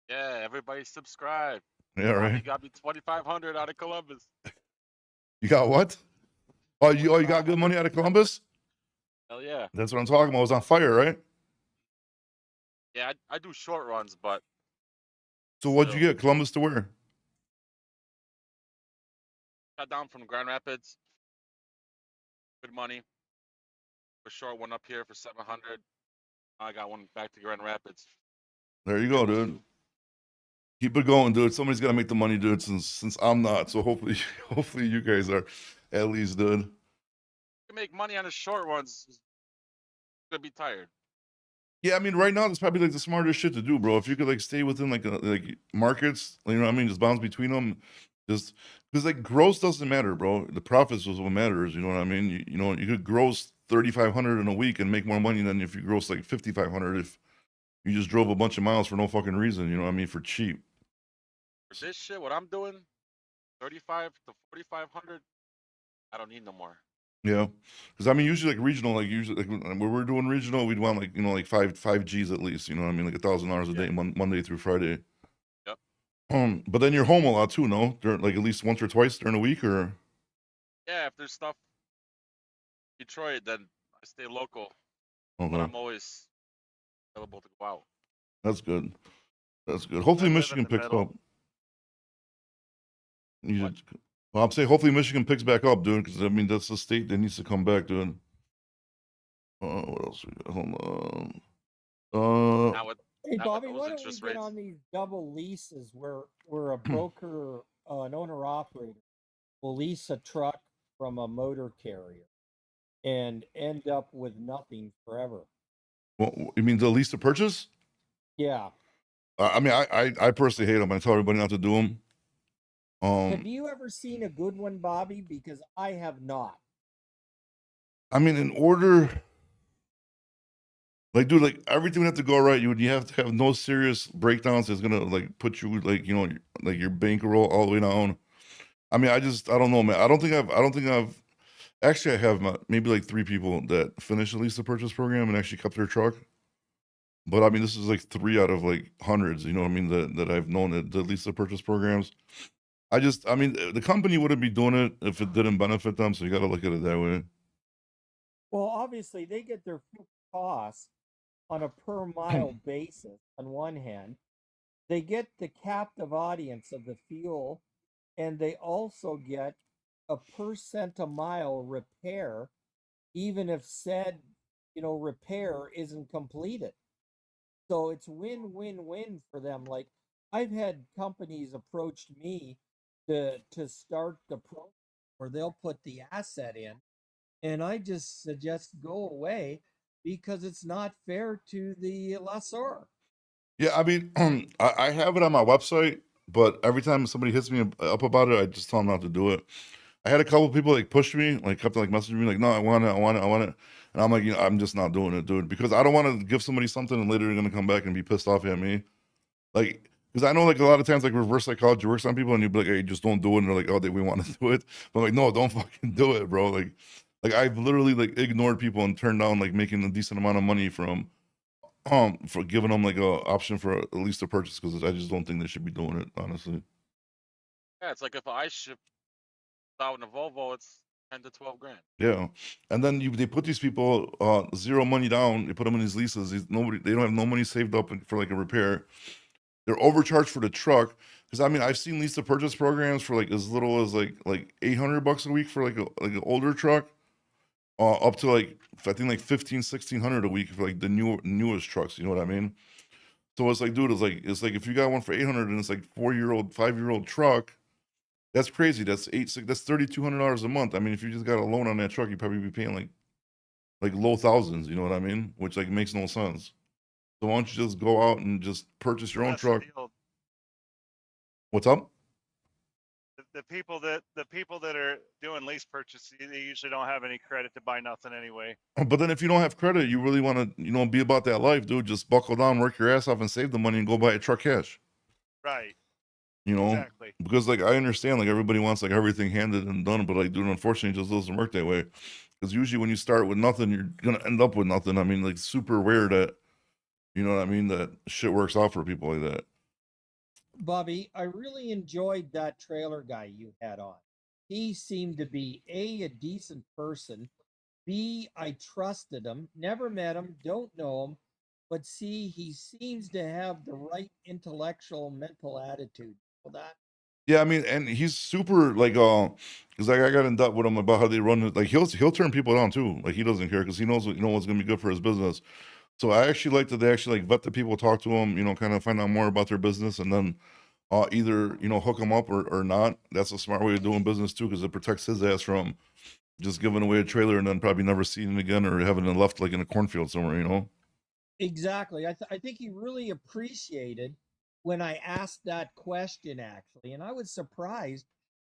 Yeah, everybody subscribe. Yeah, Bobby right. got me 2,500 out of Columbus. You got what? Oh, you got good money out of Columbus? Hell yeah. That's what I'm talking about. It was on fire, right? Yeah, I do short runs, but So what'd you Still. get? Columbus to where? got down from Grand Rapids. Good money. For short one up here for 700. I got one back to Grand Rapids. There you go, dude. Keep it going, dude. Somebody's got to make the money, dude. Since I'm not, so hopefully you guys are at least, dude. You can make money on the short ones. Gonna be tired. Yeah, I mean, right now that's probably like the smartest shit to do, bro. If you could like stay within like markets, you know what I mean, just bounce between them, just because like gross doesn't matter, bro. The profits is what matters. You know what I mean? You know, you could gross 3,500 in a week and make more money than if you gross like 5,500 if you just drove a bunch of miles for no fucking reason. You know what I mean? For cheap. For this shit, what I'm doing, 35 to 4,500. I don't need no more. Yeah, because I mean, usually like regional, like usually like when we're doing regional, we'd want like like five G's at least. You know what I mean? Like $1,000 a Yeah. day, Monday through Friday. Yep. But then you're home a lot too, no? During like at least once or twice during the week, or Yeah, if there's stuff Detroit, then I stay local. But okay, I'm always available to go out. that's good. That's good. Hopefully live in Michigan the picks middle. up. You What? should- well, I'm saying hopefully Michigan picks back up, dude. Because I mean that's the state that needs to come back, dude. What else we got? Hold on. Now with Hey Not with Bobby, those why don't we interest get rates. on these double leases where a broker, an owner operator, will lease a truck from a motor carrier and end up with nothing forever? Well, you mean the lease to purchase? Yeah. I mean, I personally hate them. I tell everybody not to do them. Have you ever seen a good one, Bobby? Because I have not. I mean, in order, like, dude, like everything would have to go right. You have to have no serious breakdowns that's gonna like put you like like your bankroll all the way down. I mean, I don't know, man. I don't think I've actually I have maybe like 3 people that finished at least the purchase program and actually kept their truck. But I mean, this is like 3 out of like hundreds. You know what I mean? That I've known that lease the purchase programs. I mean, the company wouldn't be doing it if it didn't benefit them. So you got to look at it that way. Well, obviously, they get their full costs on a per mile basis on one hand. They get the captive audience of the fuel, and they also get a per cent a mile repair, even if said, repair isn't completed. So it's win-win-win for them. Like I've had companies approached me to start the program where they'll put the asset in, and I just suggest go away because it's not fair to the lessor. Yeah, I mean, I have it on my website, but every time somebody hits me up about it, I just tell them not to do it. I had a couple people like push me, like kept like messaging me, like, no, I want it, I want it, I want it. And I'm like, I'm just not doing it, dude, because I don't want to give somebody something and later they're gonna come back and be pissed off at me. Like, because I know like a lot of times like reverse psychology works on people, and you'd be like, hey, just don't do it, and they're like, oh, we want to do it. But I'm like, no, don't fucking do it, bro. Like I've literally like ignored people and turned down like making a decent amount of money from for giving them like a option for at least a purchase, because I just don't think they should be doing it, honestly. Yeah, it's like if I ship out in a Volvo, it's 10 to 12 grand. Yeah, and then they put these people zero money down. They put them in these leases. They don't have no money saved up for like a repair. They're overcharged for the truck, because I mean I've seen lease to purchase programs for like as little as like $800 a week for like an older truck, up to like I think like 1,500-1,600 a week for like the newest trucks. You know what I mean? So it's like, dude, it's like if you got one for 800 and it's like 4-year-old, 5-year-old truck, that's crazy. That's $3,200 a month. I mean, if you just got a loan on that truck, you'd probably be paying like low thousands. You know what I mean? Which like makes no sense. So why don't you just go out and just purchase your own That's the truck? deal. What's up? The people that are doing lease purchase, they usually don't have any credit to buy nothing anyway. But then if you don't have credit, you really want to, be about that life, dude. Just buckle down, work your ass off, and save the money and go buy a truck cash. Right. You know, Exactly. because like I understand, like everybody wants like everything handed and done, but like, dude, unfortunately, it just doesn't work that way. Because usually when you start with nothing, you're gonna end up with nothing. I mean, like super rare that, you know what I mean, that shit works out for people like that. Bobby, I really enjoyed that trailer guy you had on. He seemed to be a decent person. B, I trusted him. Never met him, don't know him, but C, he seems to have the right intellectual mental attitude. Well, that Yeah, I mean, and he's super like, because like I got in depth with him about how they run it. Like he'll turn people down too. Like he doesn't care because he knows what's gonna be good for his business. So I actually like that they actually like vet the people, talk to them, kind of find out more about their business, and then either hook them up or not. That's a smart way of doing business too, because it protects his ass from just giving away a trailer and then probably never seeing it again, or having it left like in a cornfield somewhere. exactly. I think he really appreciated when I asked that question actually, and I was surprised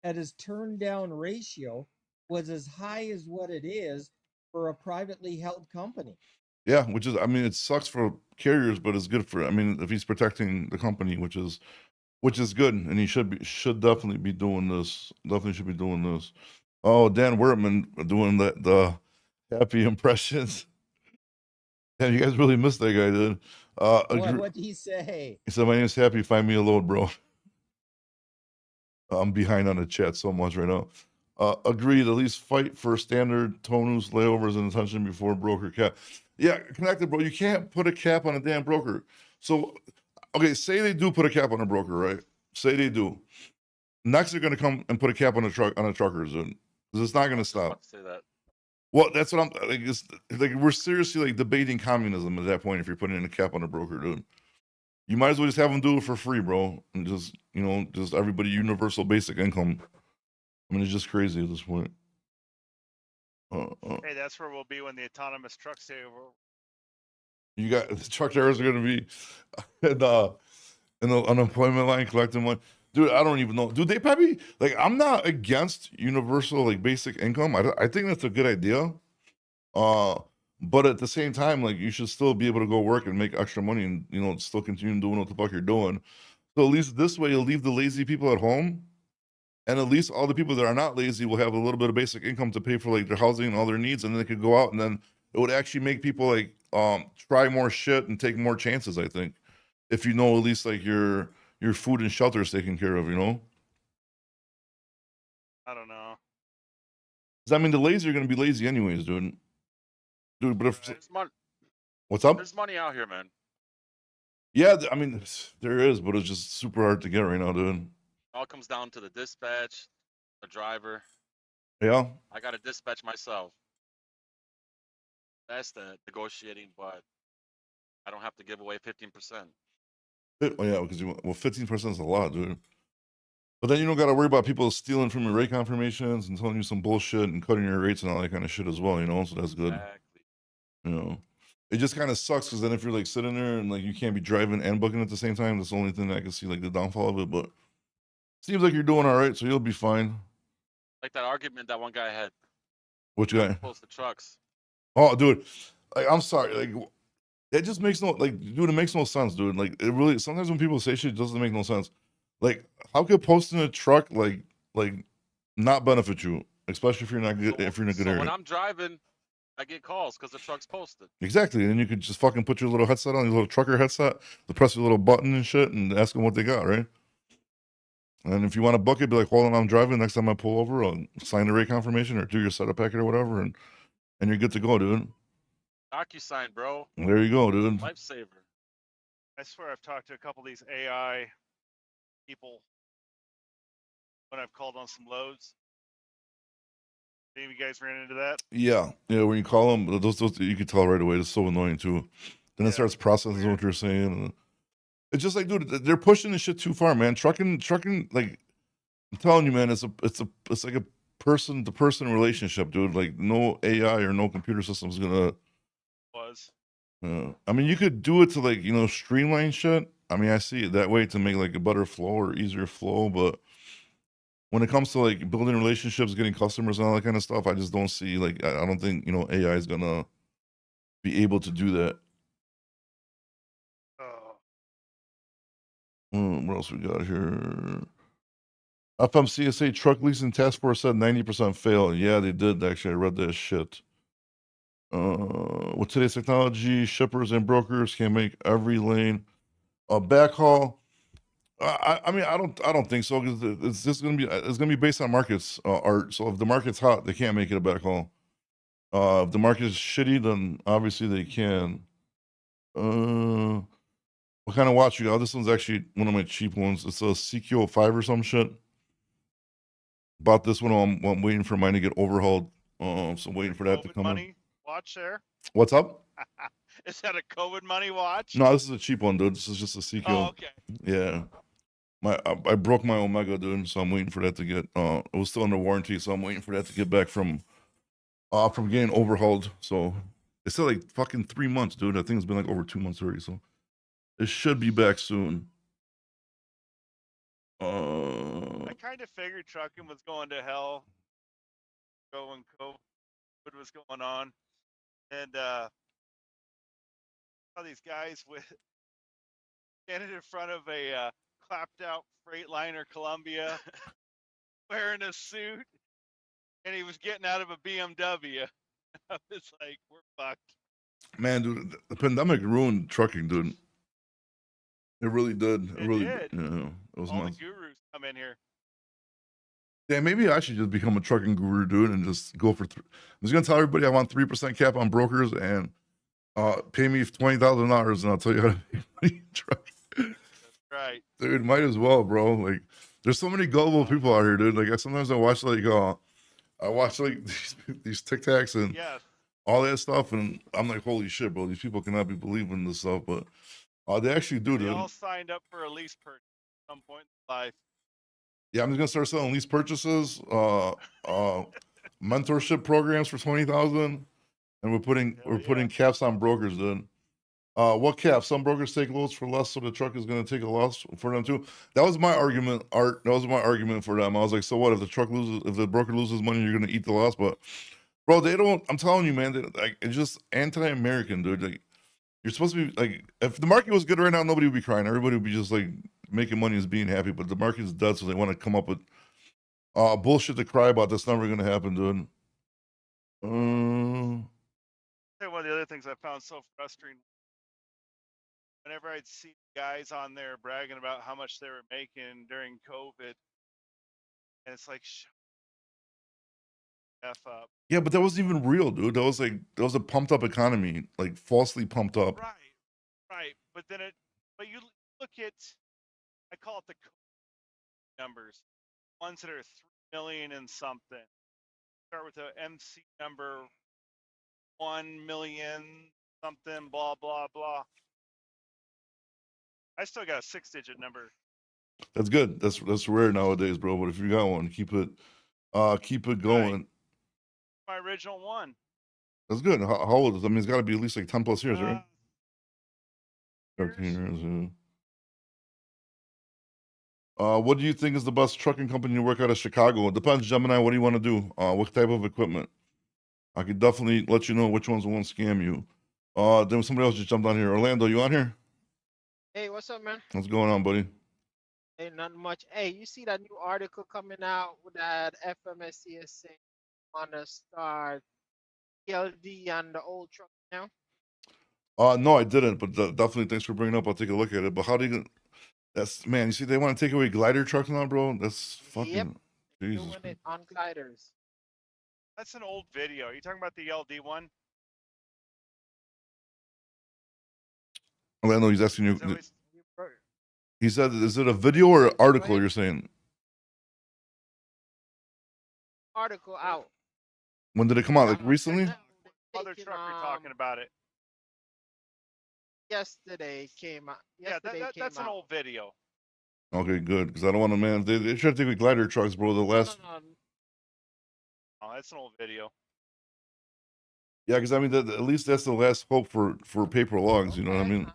at his turn down ratio was as high as what it is for a privately held company. Yeah, which is, I mean, it sucks for carriers, but it's good for, I mean, if he's protecting the company, which is which is good, and he should definitely be doing this. Definitely should be doing this. Oh, Dan Wertman doing the happy impressions. Damn, you guys really missed that guy, dude. What did he say? He said, "My name's Happy. Find me a load, bro." I'm behind on the chat so much right now. Agreed. At least fight for standard tonus, layovers, and attention before broker cap. Yeah, connected, bro. You can't put a cap on a damn broker. So, okay, say they do put a cap on a broker, right? Say they do. Next, they're gonna come and put a cap on the truckers, and it's not gonna stop. About to say that. Well, that's what I'm like. It's like we're seriously like debating communism at that point. If you're putting in a cap on a broker, dude, you might as well just have them do it for free, bro, and just just everybody universal basic income. I mean, it's just crazy at this point. Hey, that's where we'll be when the autonomous trucks take over. You got the truck drivers are gonna be in the unemployment line collecting money. Dude, I don't even know. Dude, they probably like. I'm not against universal like basic income. I think that's a good idea. But at the same time, like you should still be able to go work and make extra money, and still continue doing what the fuck you're doing. So at least this way, you'll leave the lazy people at home, and at least all the people that are not lazy will have a little bit of basic income to pay for like their housing and all their needs, and then they could go out, and then it would actually make people like try more shit and take more chances. I think if at least like your food and shelter is taken care of. I don't know. 'Cause, I mean, the lazy are gonna be lazy anyways, dude. Dude, but if There's money. what's up? There's money out here, man. Yeah, I mean, there is, but it's just super hard to get right now, dude. All comes down to the dispatch, the driver. Yeah. I got to dispatch myself. That's the negotiating, but I don't have to give away 15%. Oh yeah, because 15% is a lot, dude. But then you don't got to worry about people stealing from your rate confirmations and telling you some bullshit and cutting your rates and all that kind of shit as well, so that's good. Exactly. It just kind of sucks because then if you're like sitting there and like you can't be driving and booking at the same time, that's the only thing that I can see like the downfall of it. But seems like you're doing all right, so you'll be fine. Like that argument that one guy had. Which guy? Post the trucks. Oh, dude, like I'm sorry, like that just makes no dude. It makes no sense, dude. Like it really. Sometimes when people say shit, it doesn't make no sense. Like, how could posting a truck like not benefit you, especially if you're not good if you're in a good area? When I'm driving, I get calls because the truck's posted. Exactly, and then you could just fucking put your little headset on, your little trucker headset, press your little button and shit, and ask them what they got, right? And if you want to book it, be like, hold on, I'm driving. Next time I pull over, I'll sign the rate confirmation or do your setup packet or whatever, and you're good to go, dude. DocuSign, bro. There you go, dude. Lifesaver. I swear I've talked to a couple of these AI people when I've called on some loads. Any of you guys ran into that? Yeah. When you call them, those you can tell right away. It's so annoying too. Then it starts processing what you're saying. And it's just like, dude, they're pushing this shit too far, man. Trucking. Like, I'm telling you, man, it's like a person to person relationship, dude. Like, no AI or no computer system is gonna. I mean, you could do it to like streamline shit. I mean, I see it that way to make like a better flow or easier flow, but when it comes to like building relationships, getting customers and all that kind of stuff, I just don't see like I don't think AI is gonna be able to do that. What else we got here? FMCSA truck leasing task force said 90% fail. Yeah, they did actually. I read that shit. With today's technology, shippers and brokers can make every lane a backhaul. I mean, I don't think so because it's just gonna be based on markets. Art. So if the market's hot, they can't make it a backhaul. If the market is shitty, then obviously they can. What kind of watch you got? This one's actually one of my cheap ones. It's a CQ 5 or some shit. Bought this one. I'm waiting for mine to get overhauled. So I'm waiting for that to come money in. watch there? What's up? Is that a COVID money watch? No, this is a cheap one, dude. This is just a CQ. Oh, okay. Yeah. I broke my Omega, dude, so I'm waiting for that to get it was still under warranty, so I'm waiting for that to get back from getting overhauled. So it's still like fucking 3 months, dude. I think it's been like over 2 months already, so it should be back soon. I kind of figured trucking was going to hell when COVID was going on. And saw these guys with standing in front of a clapped out Freightliner Columbia wearing a suit and he was getting out of a BMW. I was like, we're fucked. Man, dude, the pandemic ruined trucking, dude. It really did. It It really, did. it was All nuts. the gurus come in here. Yeah, maybe I should just become a trucking guru, dude, and just go for. I'm just gonna tell everybody I want 3% cap on brokers and pay me $20,000, and I'll tell you how to make money in trucking. Right. Dude, might as well, bro. Like, there's so many gullible people out here, dude. Like, sometimes I watch like these TikToks and Yes. all that stuff, and I'm like, holy shit, bro. These people cannot be believing this stuff, but they actually do, They dude. all signed up for a lease purchase at some point in life. Yeah, I'm just gonna start selling lease purchases, mentorship programs for 20,000, and we're putting Hell putting caps on brokers, dude. What cap? Some brokers take loads for less, so the truck is gonna take a loss for them too. That was my argument, Art. That was my argument for them. I was like, so what if the truck loses? If the broker loses money, you're gonna eat the loss. But bro, they don't. I'm telling you, man. Like, it's just anti-American, dude. Like, you're supposed to be like, if the market was good right now, nobody would be crying. Everybody would be just like making money and being happy. But the market is dead, so they want to come up with bullshit to cry about. That's never gonna happen, dude. Hey, one of the other things I found so frustrating, whenever I'd see guys on there bragging about how much they were making during COVID, and it's like, shut the F up. Yeah, but that wasn't even real, dude. That was a pumped up economy, like falsely pumped up. Right. But then but you look at, I call it the COVID numbers, ones that are 3 million and something. Start with the MC number 1 million something, blah, blah, blah. I still got a 6-digit number. That's good. That's rare nowadays, bro. But if you got one, keep it going. Right. My original one. That's good. How old is it? I mean, it's got to be at least like 10 plus years, right? 13 years. years. Yeah. What do you think is the best trucking company to work out of Chicago? It depends, Gemini. What do you want to do? What type of equipment? I could definitely let you know which ones won't scam you. Then somebody else just jumped on here. Orlando, you on here? Hey, what's up, man? What's going on, buddy? Ain't nothing much. Hey, you see that new article coming out with that FMCSA saying wanna start LD on the old truck now? No, I didn't, but definitely thanks for bringing it up. I'll take a look at it. But how do you? That's, man. You see, they want to take away glider trucks now, bro. That's fucking. Yep. Jesus. Doing it on gliders. That's an old video. Are you talking about the LD one? Orlando, he's asking you. Is that what he's- He said, "Is it a video or an article?" ahead. You're saying. Article out. When did it come out? Like Yeah, recently? they're Other taking, trucker talking about it. Yesterday came out. Yeah, that's an old video. Okay, good. Because I don't want to, man. They try to take away glider trucks, bro. The last. No. Oh, that's an old video. Yeah, because I mean, at least that's the last hope for paper logs. You know what I mean?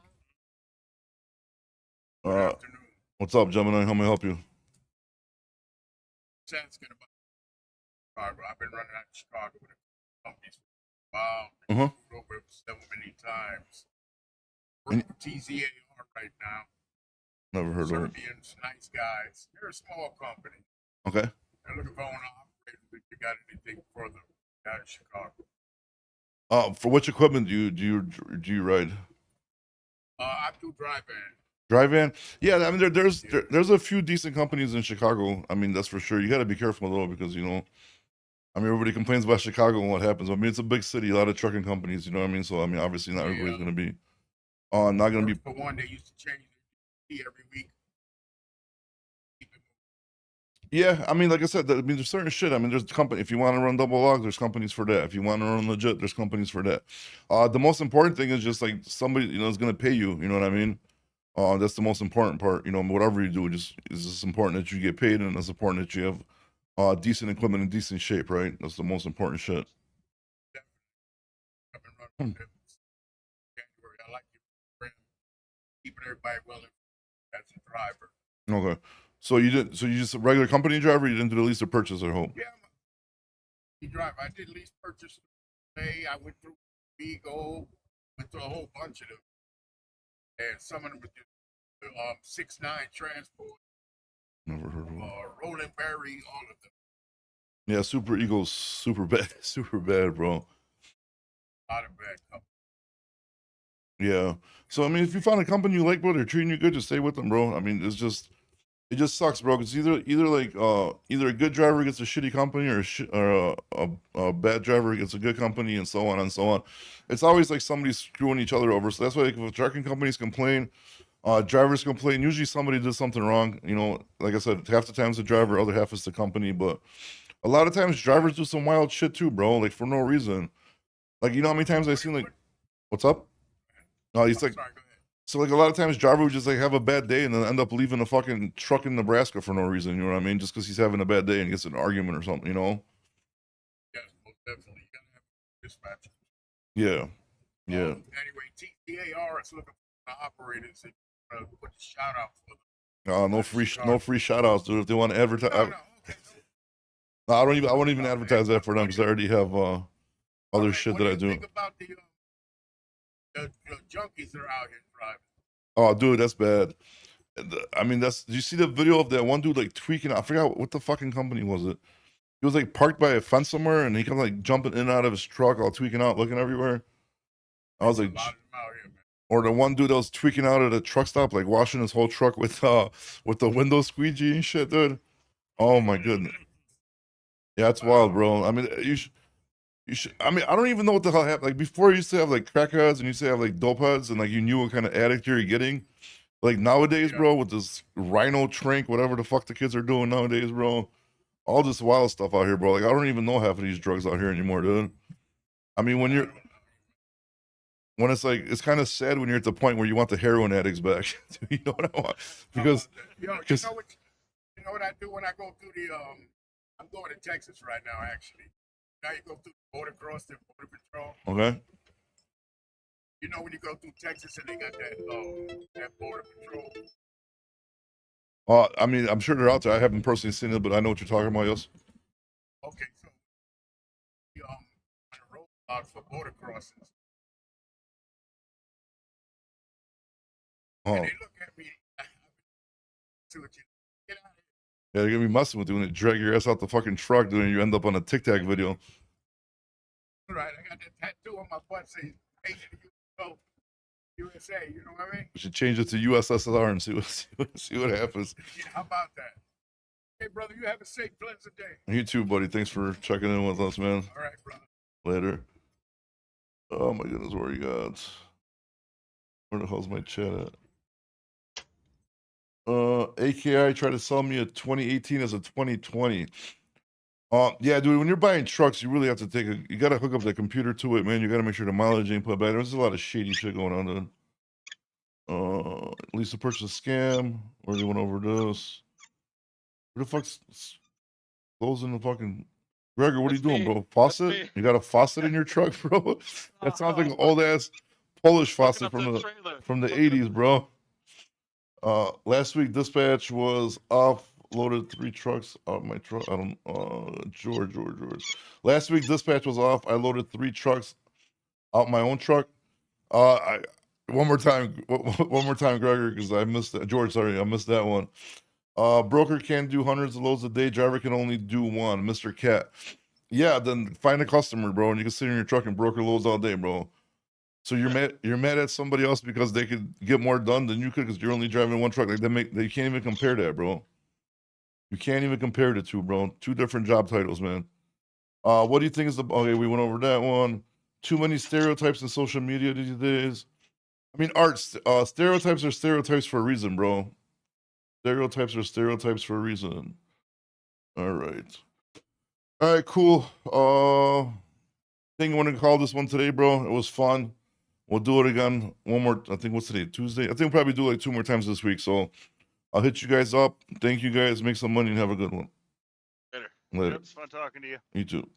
What's up, Gemini? How may I help you? Asking about Chicago. I've been running out of Chicago with companies for a while. Uh-huh. Moved over so many times. And- Working for TZAR right now. Never heard of it. Serbians, nice guys. They're a small company. Okay. They're looking for owner-operators if you got anything further out of Chicago. For which equipment do you ride? I do drive in. Drive in? Yeah, I mean, there's a few decent companies in Chicago. I mean, that's for sure. You got to be careful though, because I mean, everybody complains about Chicago and what happens. I mean, it's a big city, a lot of trucking companies. You know what I mean? So I mean, obviously, not everybody's gonna be, not gonna be. For one, they used to change the every week. Yeah, I mean, like I said, I mean, there's certain shit. I mean, there's company. If you want to run double logs, there's companies for that. If you want to run legit, there's companies for that. The most important thing is just like somebody, is gonna pay you. You know what I mean? That's the most important part. Whatever you do, it's just important that you get paid, and it's important that you have decent equipment in decent shape, right? That's the most important shit. I've been running since January. I like keeping everybody well as a driver. Okay. So you just a regular company driver? You didn't do the lease or purchase, I hope. Yeah, I'm a driver. I did lease purchase today. I went through Vigo, went through a whole bunch of them, and some of them were just 6'9" Transport, Never heard of him. Roland Berry, all of them. Yeah, Super Eagles, super bad, super bad, bro. A lot of bad companies. Yeah. So I mean, if you find a company you like, bro, they're treating you good, just stay with them, bro. I mean, it just sucks, bro. Because either like either a good driver gets a shitty company, or a bad driver gets a good company, and so on and so on. It's always like somebody's screwing each other over. So that's why like, if trucking companies complain, drivers complain. Usually somebody did something wrong. You know, like I said, half the time it's the driver, other half is the company. But a lot of times drivers do some wild shit too, bro. Like for no reason. Like you know how many times I've seen like, what's up? No, he's like. Sorry, go ahead. So like a lot of times driver would just like have a bad day and then end up leaving a fucking truck in Nebraska for no reason, you know what I mean? Just because he's having a bad day and gets in an argument or something, you know? Yes, most definitely. You gotta have a dispatcher. Yeah. Yeah. Anyway, TCAR is looking for the operators and put the shout out for them. No free shout outs, dude. If they want to advertise, No, okay. no, I won't even advertise that for them because I already have other Alright, shit what that do I you do. think about the junkies that are out here driving? Oh, dude, that's bad. I mean, did you see the video of that one dude like tweaking out? I forgot what the fucking company was it. He was like parked by a fence somewhere and he comes like jumping in and out of his truck, all tweaking out, looking everywhere. I was like, A lot of them out here, man. or the one dude that was tweaking out at a truck stop, like washing his whole truck with the window squeegee and shit, dude. Oh my goodness. Yeah, it's wild, bro. I mean, you should. I mean, I don't even know what the hell happened. Like before, you used to have like crackheads and you used to have like dope heads, and like you knew what kind of addict you're getting. Like nowadays, Yeah. bro, with this Rhino Trink, whatever the fuck the kids are doing nowadays, bro. All this wild stuff out here, bro. Like I don't even know half of these drugs out here anymore, dude. I mean, when it's like it's kind of sad when you're at the point where you want the heroin addicts back. You know what I want? Because you know what I do when I go through the I'm going to Texas right now actually. Now you go through the border cross the border patrol. okay, You know when you go through Texas and they got that border patrol. I mean, I'm sure they're out there. I haven't personally seen it, but I know what you're talking about. Yes. Okay, so on the roadblocks for border crossings. Oh, And they look at me. To what you get out of here. yeah, they're gonna be messing with you when they drag your ass out the fucking truck, dude, and you end up on a Tic Tac video. Right, I got that tattoo on my butt saying "Hey, USA," you know what I mean? We should change it to USSR and see what happens. Yeah, how about that? Hey, brother, you have a safe, pleasant day. You too, buddy. Thanks for checking in with us, man. All right, brother. Later. Oh my goodness, where you got? Where the hell's my chat at? AKI tried to sell me a 2018 as a 2020. Yeah, dude, when you're buying trucks, you really have to you gotta hook up the computer to it, man. You gotta make sure the mileage ain't put back. There's a lot of shady shit going on, dude. Lisa purchase scam. Already went over this. Where the fuck's closing the fucking Gregor, what are you That's doing, me. bro? Faucet? me. You got a faucet in your truck, bro? That sounds like an Uh-huh. old ass Polish Hooking faucet up to the trailer. from the Hooking up 80s, bro. Last week dispatch was off, loaded 3 trucks out my truck. I don't George. Last week dispatch was off. I loaded 3 trucks out my own truck. One more time, Gregor, because I missed that. George, sorry, I missed that one. Broker can't do hundreds of loads a day. Driver can only do one. Mr. Cat. Yeah, then find a customer, bro, and you can sit in your truck and broker loads all day, bro. So you're mad at somebody else because they could get more done than you could because you're only driving one truck. Like they can't even compare that, bro. You can't even compare the two, bro. 2 different job titles, man. What do you think is okay? We went over that one. Too many stereotypes in social media these days. I mean, stereotypes are stereotypes for a reason, bro. Stereotypes are stereotypes for a reason. All right, cool. Think I want to call this one today, bro. It was fun. We'll do it again. One more. I think what's today? Tuesday. I think we'll probably do like 2 more times this week. So I'll hit you guys up. Thank you guys. Make some money and have a good one. Later. Later. Yep, it's fun talking to you. You too.